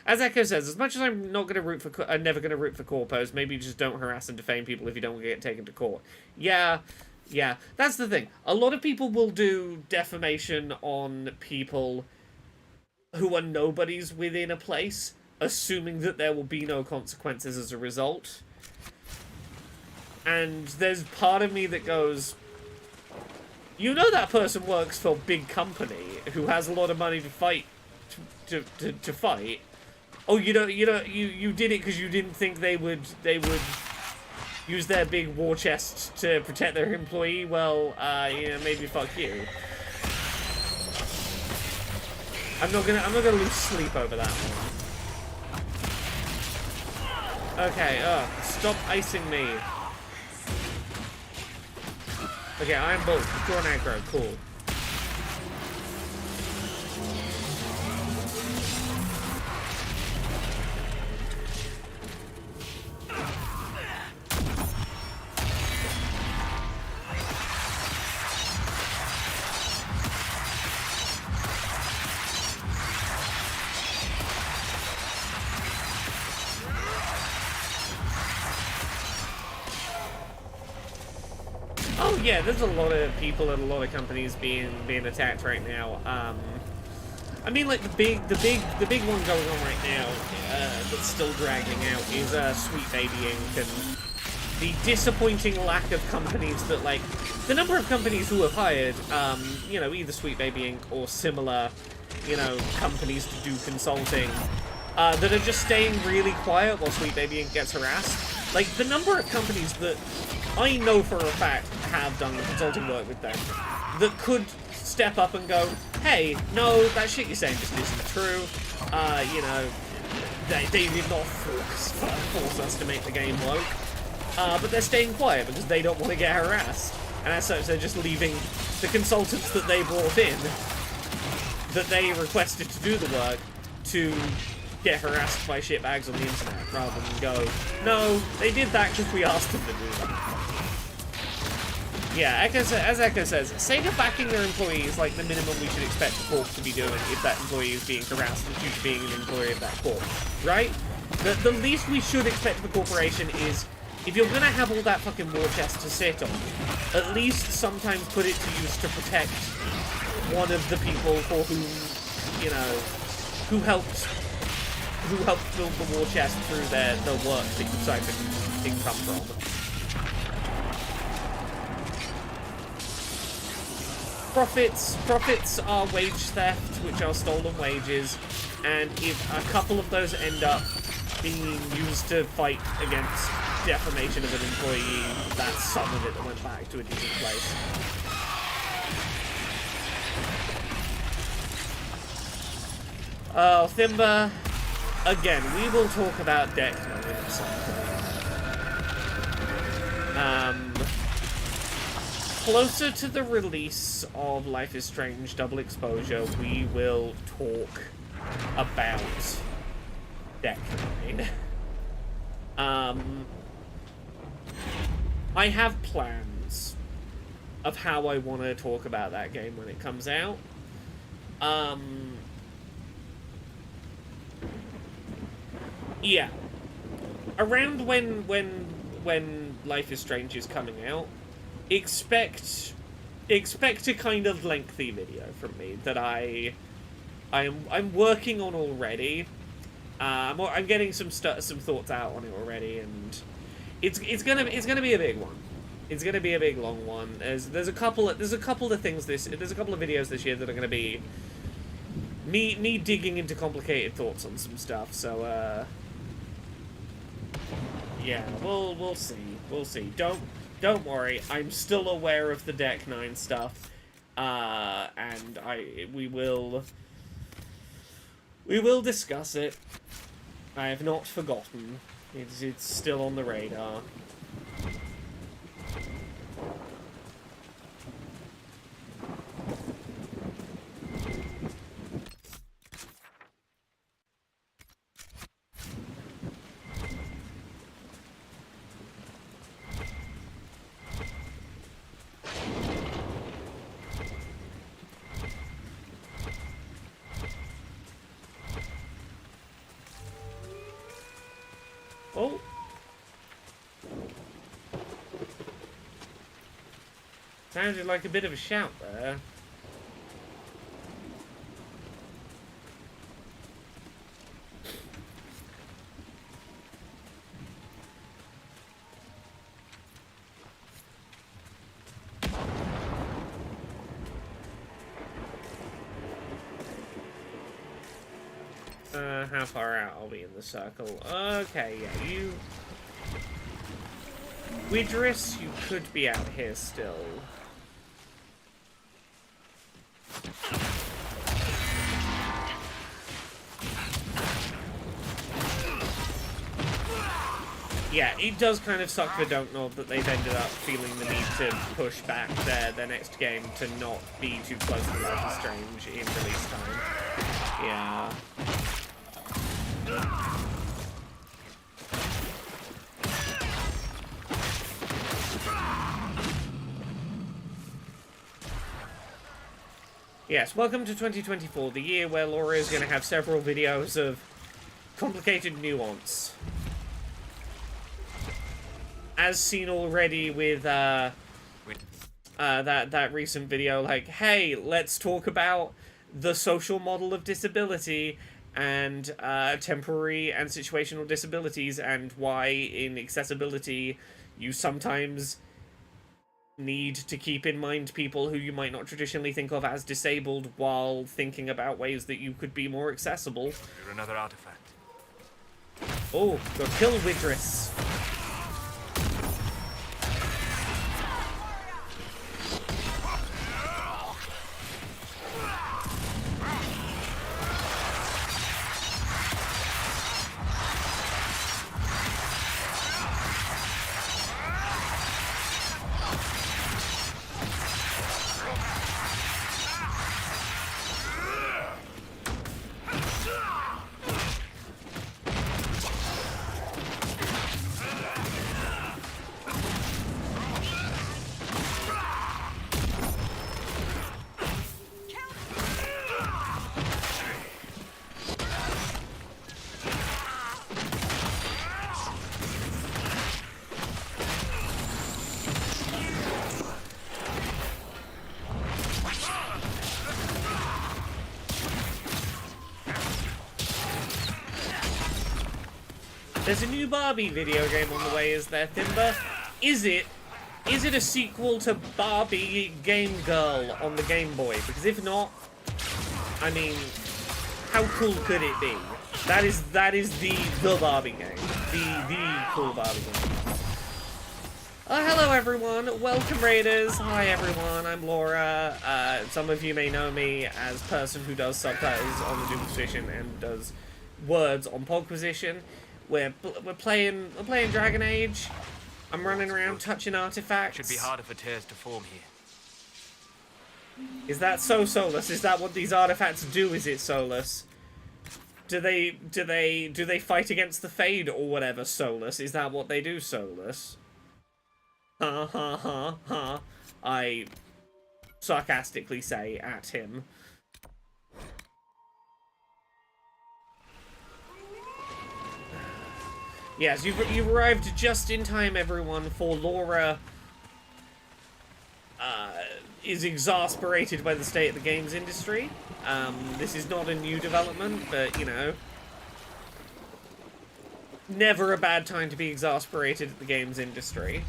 As Echo says, as much as I'm not going to root for... I'm never going to root for corpos, maybe just don't harass and defame people if you don't get taken to court. Yeah, that's the thing. A lot of people will do defamation on people who are nobodies within a place, assuming that there will be no consequences as a result. And there's part of me that goes... You know that person works for a big company who has a lot of money to fight to fight. Oh, you did it because you didn't think they would use their big war chest to protect their employee. Well, yeah, maybe fuck you. I'm not gonna lose sleep over that one. Okay, stop icing me. Okay, Iron Bolt, draw an aggro, cool. Yeah, there's a lot of people at a lot of companies being attacked right now. I mean, like the big one going on right now that's still dragging out is Sweet Baby Inc. and the disappointing lack of companies that, like, the number of companies who have hired, you know, either Sweet Baby Inc. or similar, you know, companies to do consulting that are just staying really quiet while Sweet Baby Inc. gets harassed. Like, the number of companies that I know for a fact have done the consulting work with them that could step up and go, hey, no, that shit you're saying just isn't true. You know, they did not force us to make the game woke. But they're staying quiet because they don't want to get harassed. And as such, they're just leaving the consultants that they brought in, that they requested to do the work, to get harassed by shitbags on the internet, rather than go, no, they did that because we asked them to do that. Yeah, as Echo says, Sega backing their employees is like the minimum we should expect a corp to be doing if that employee is being harassed due to being an employee of that corp, right? The least we should expect of a corporation is, if you're gonna have all that fucking war chest to sit on, at least sometimes put it to use to protect one of the people for whom, you know, who helped build the war chest through the work that you siphoned income from. Profits are wage theft, which are stolen wages, and if a couple of those end up being used to fight against defamation of an employee, that's some of it that went back to a decent place. Oh, Thimba, again, we will talk about Deck 9 at some point. Closer to the release of Life is Strange Double Exposure, we will talk about Deck 9. I have plans of how I want to talk about that game when it comes out. Yeah. Around when Life is Strange is coming out, expect a kind of lengthy video from me that I'm working on already. I'm getting some thoughts out on it already, and it's gonna be a big one. It's gonna be a big long one. There's a couple of things there's a couple of videos this year that are gonna be me digging into complicated thoughts on some stuff. So yeah, we'll see. We'll see. Don't worry. I'm still aware of the Deck 9 stuff, and we will discuss it. I have not forgotten. It's still on the radar. Oh. Sounded like a bit of a shout there. How far out are we in the circle? Okay, yeah, you... Widris, you could be out here still. Yeah, it does kind of suck for Dontnod that they've ended up feeling the need to push back their next game to not be too close to Life is Strange in release time. Yeah. Yes, welcome to 2024, the year where Laura is going to have several videos of complicated nuance. As seen already with that recent video, like, hey, let's talk about the social model of disability and temporary and situational disabilities, and why in accessibility you sometimes need to keep in mind people who you might not traditionally think of as disabled while thinking about ways that you could be more accessible. You're another artifact. Oh, go kill Widris. There's a new Barbie video game on the way, is there, Thimba? Is it a sequel to Barbie Game Girl on the Game Boy? Because if not, I mean, how cool could it be? That is the Barbie game. The cool Barbie game. Hello everyone, welcome Raiders. Hi everyone, I'm Laura. Some of you may know me as person who does subtitles on the Inquisition and does words on Pogquisition. We're playing Dragon Age. I'm running around touching artifacts. It should be harder for tears to form here. Is that so, Solus? Is that what these artifacts do? Is it, Solus? Do they fight against the Fade or whatever, Solus? Is that what they do, Solus? Ha ha ha ha. I sarcastically say at him. Yes, you've arrived just in time, everyone, for Laura is exasperated by the state of the games industry. This is not a new development, but, you know, never a bad time to be exasperated at the games industry.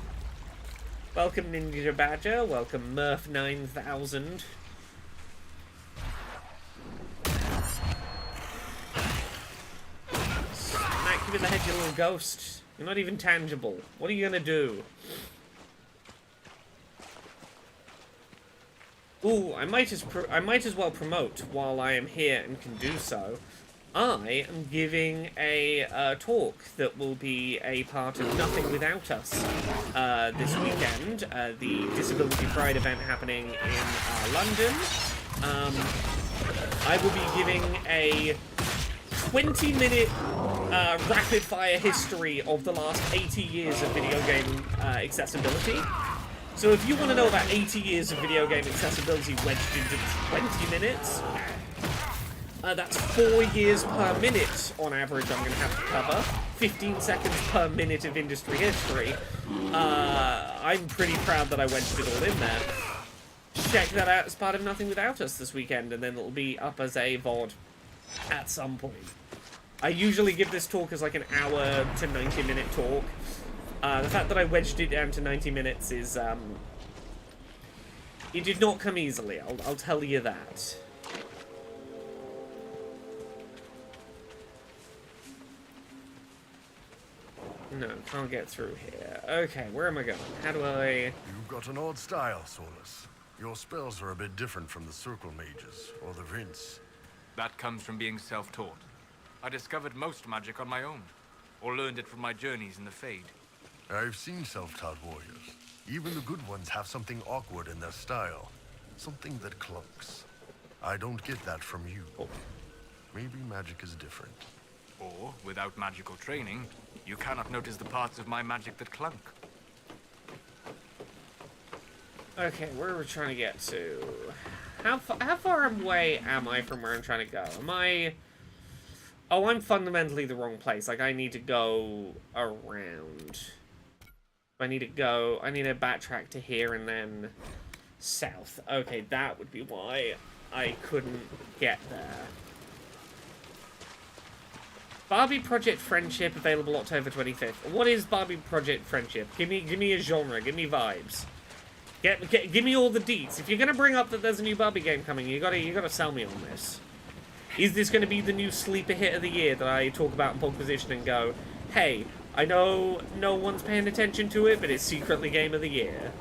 Welcome, Ninja Badger. Welcome, Murph9000. Smack you in the head, you little ghost. You're not even tangible. What are you gonna do? Ooh, I might as well promote while I am here and can do so. I am giving a talk that will be a part of Nothing Without Us this weekend. The Disability Pride event happening in London. I will be giving a 20-minute rapid-fire history of the last 80 years of video game accessibility. So if you want to know about 80 years of video game accessibility wedged into 20 minutes, that's 4 years per minute on average I'm going to have to cover. 15 seconds per minute of industry history. I'm pretty proud that I wedged it all in there. Check that out as part of Nothing Without Us this weekend, and then it'll be up as a VOD at some point. I usually give this talk as like an hour to 90-minute talk. The fact that I wedged it down to 90 minutes is, it did not come easily, I'll tell you that. No, can't get through here. Okay, where am I going? How do I... You've got an odd style, Solus. Your spells are a bit different from the Circle Mages, or the Vince. That comes from being self-taught. I discovered most magic on my own, or learned it from my journeys in the Fade. I've seen self-taught warriors. Even the good ones have something awkward in their style. Something that clunks. I don't get that from you. Maybe magic is different. Or, without magical training, you cannot notice the parts of my magic that clunk. Okay, where are we trying to get to? How far away am I from where I'm trying to go? Am I... Oh, I'm fundamentally the wrong place. Like, I need to go around. I need to backtrack to here and then south. Okay, that would be why I couldn't get there. Barbie Project Friendship, available October 25th. What is Barbie Project Friendship? Give me a genre. Give me vibes. Give me all the deets. If you're gonna bring up that there's a new Barbie game coming, you gotta sell me on this. Is this gonna be the new sleeper hit of the year that I talk about in Pogquisition and go, hey, I know no one's paying attention to it, but it's secretly game of the year?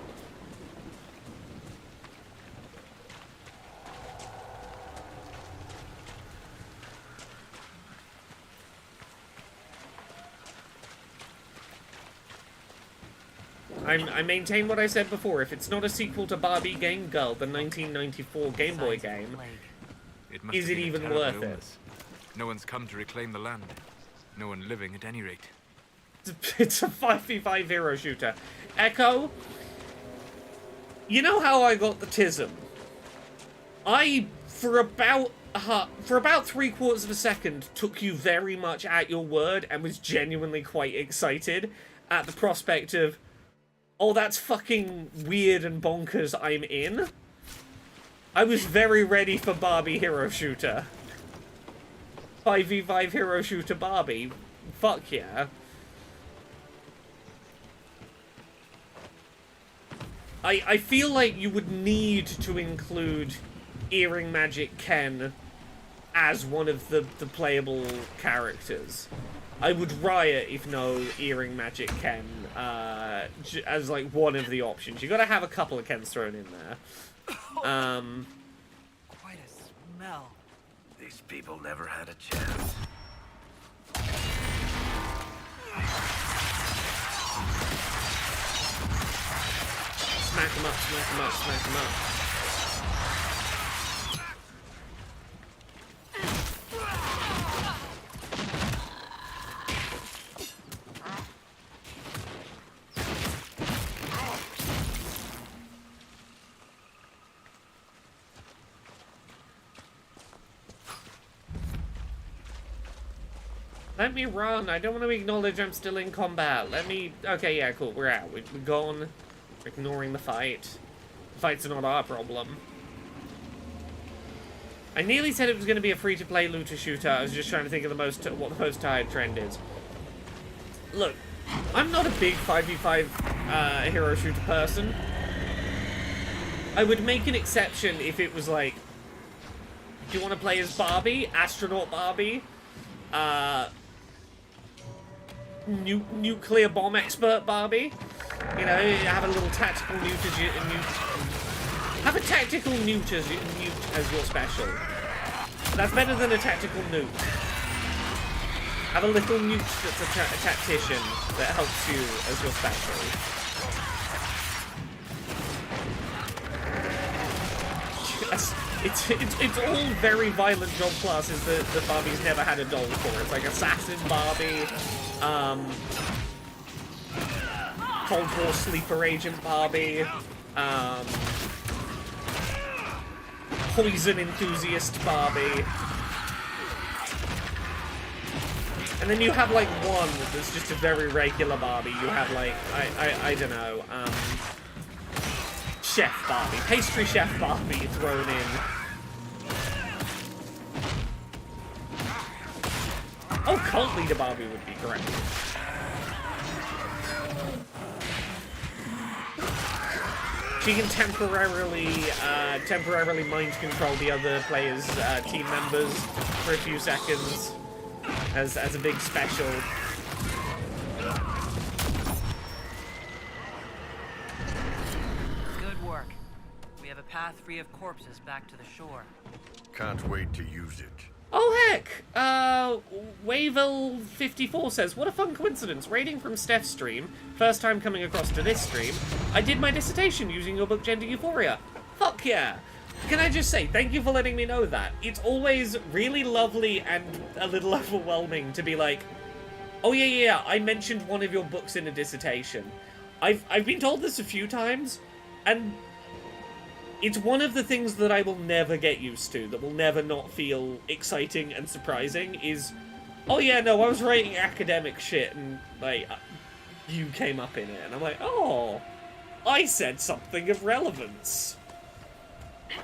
I maintain what I said before. If it's not a sequel to Barbie Game Girl, the 1994 Game Boy game, is it even worth it? No one's come to reclaim the land. No one living, at any rate. It's a 5v5 hero shooter. Echo, you know how I got the tism? For about 3/4 of a second, took you very much at your word and was genuinely quite excited at the prospect of, oh, that's fucking weird and bonkers, I'm in. I was very ready for Barbie hero shooter. 5v5 hero shooter Barbie. Fuck yeah. I feel like you would need to include Earring Magic Ken as one of the playable characters. I would riot if no Earring Magic Ken as like one of the options. You gotta have a couple of Kens thrown in there. Quite a smell. These people never had a chance. Smack him up, smack him up, smack him up. Let me run. I don't want to acknowledge I'm still in combat. Let me... Okay, yeah, cool. We're out. We're gone. We're ignoring the fight. The fight's not our problem. I nearly said it was going to be a free-to-play looter shooter. I was just trying to think of what the most tired trend is. Look, I'm not a big 5v5 hero shooter person. I would make an exception if it was like... Do you want to play as Barbie? Astronaut Barbie? Nuclear bomb expert Barbie. You know, have a little tactical newt have a tactical newt as your special. That's better than a tactical newt. Have a little newt that's a tactician that helps you as your special. Yes. It's all very violent job classes that Barbie's never had a doll for. It's like Assassin Barbie, Cold War Sleeper Agent Barbie, Poison Enthusiast Barbie. And then you have like one that's just a very regular Barbie. You have like, I don't know, Chef Barbie, Pastry Chef Barbie thrown in. Oh, Cult Leader Barbie would be great. She can temporarily mind control the other players' team members for a few seconds as a big special. Good work. We have a path free of corpses back to the shore. Can't wait to use it. Oh heck! Wavell54 says, what a fun coincidence. Raiding from Steph's stream, first time coming across to this stream. I did my dissertation using your book Gender Euphoria. Fuck yeah! Can I just say, thank you for letting me know that. It's always really lovely and a little overwhelming to be like, oh yeah, I mentioned one of your books in a dissertation. I've been told this a few times, and it's one of the things that I will never get used to, that will never not feel exciting and surprising, is, oh yeah, no, I was writing academic shit, and, like, you came up in it, and I'm like, oh, I said something of relevance.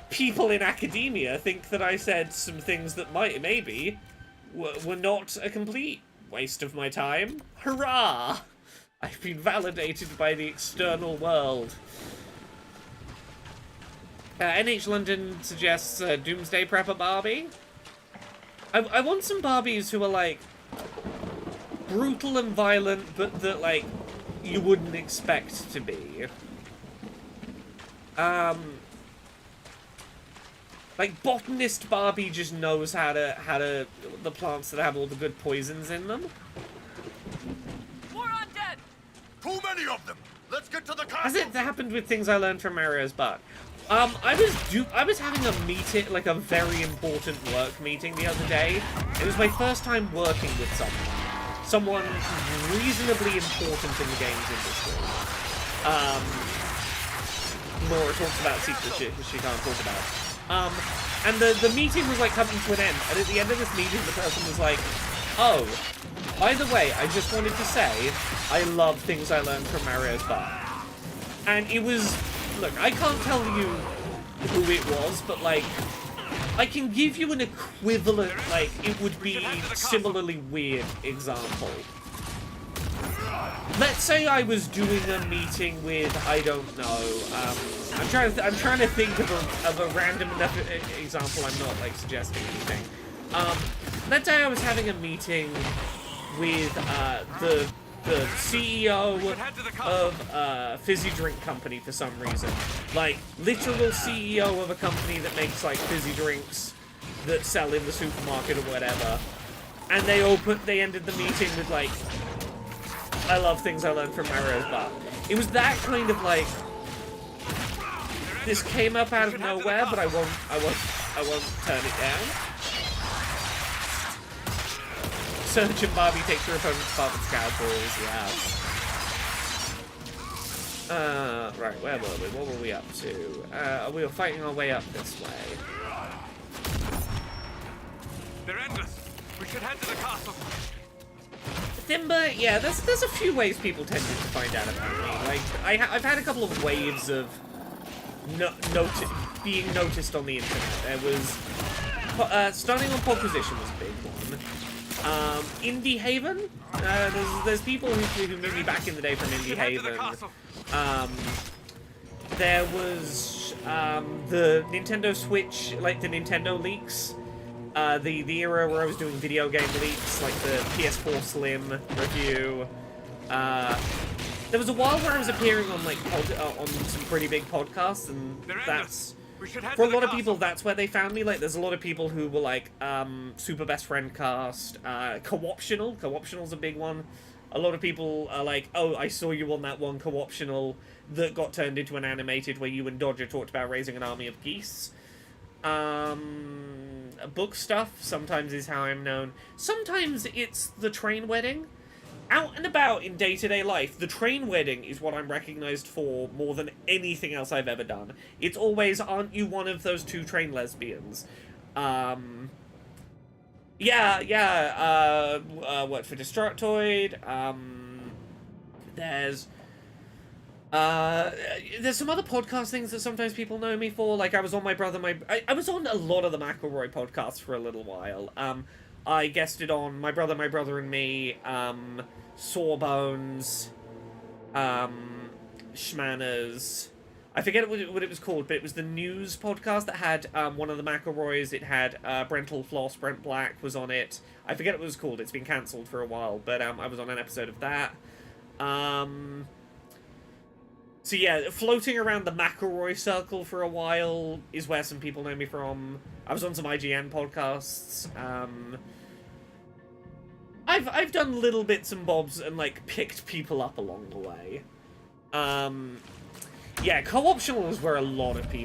People in academia think that I said some things that maybe were not a complete waste of my time. Hurrah! I've been validated by the external world. NH London suggests Doomsday Prepper Barbie. I want some Barbies who are, like, brutal and violent, but that, like, you wouldn't expect to be. Like, Botanist Barbie just knows how to the plants that have all the good poisons in them. More undead! Too many of them! Let's get to the castle! Has it happened with things I learned from Mario's Bark? I was having a meeting, like a very important work meeting the other day. It was my first time working with someone reasonably important in the games industry. Laura talks about secret shit that she can't talk about. And the meeting was like coming to an end, and at the end of this meeting the person was like, oh, by the way, I just wanted to say, I love things I learned from Mario's Bark. And it was, look, I can't tell you who it was, but like, I can give you an equivalent, like, it would be similarly weird example. let's say I was doing a meeting with, I don't know, I'm trying to think of a random enough example. I'm not like suggesting anything. Let's say I was having a meeting with the CEO of a fizzy drink company for some reason. Like, literal CEO of a company that makes, like, fizzy drinks that sell in the supermarket or whatever. And they ended the meeting with, like, I love things I learned from Mario's Bar. It was that kind of, like, this came up out of nowhere, but I won't turn it down. Surge and Barbie takes your opponent's part with scout balls, yeah. Right, where were we? What were we up to? We were fighting our way up this way. They're endless. We should head to the castle. Thimba, yeah, there's a few ways people tended to find out about me. Like, I've had a couple of waves of being noticed on the internet. There was starting on Inquisition was a big one. Indie Haven. There's people who knew me back in the day from Indie Haven. There was the Nintendo Switch, like the Nintendo leaks. The era where I was doing video game leaks, like the PS4 Slim review. There was a while where I was appearing on like on some pretty big podcasts, and that's for a lot of people that's where they found me. Like, there's a lot of people who were like Super Best Friend Cast, Co-optional. Co-optional's a big one. A lot of people are like, oh, I saw you on that one Co-optional that got turned into an animated where you and Dodger talked about raising an army of geese. Book stuff sometimes is how I'm known. Sometimes it's the train wedding. Out and about in day-to-day life, the train wedding is what I'm recognized for more than anything else I've ever done. It's always, aren't you one of those two train lesbians? Worked for Destructoid. There's some other podcast things that sometimes people know me for. Like, I was on I was on a lot of the McElroy podcasts for a little while. I guested on My Brother and Me, Sawbones, Schmanners. I forget what it was called, but it was the news podcast that had one of the McElroys. It had Brental Floss, Brent Black was on it. I forget what it was called. It's been cancelled for a while, but I was on an episode of that. So yeah, floating around the McElroy circle for a while is where some people know me from. I was on some IGN podcasts. I've done little bits and bobs and like picked people up along the way. Yeah, Co-optional is where a lot of people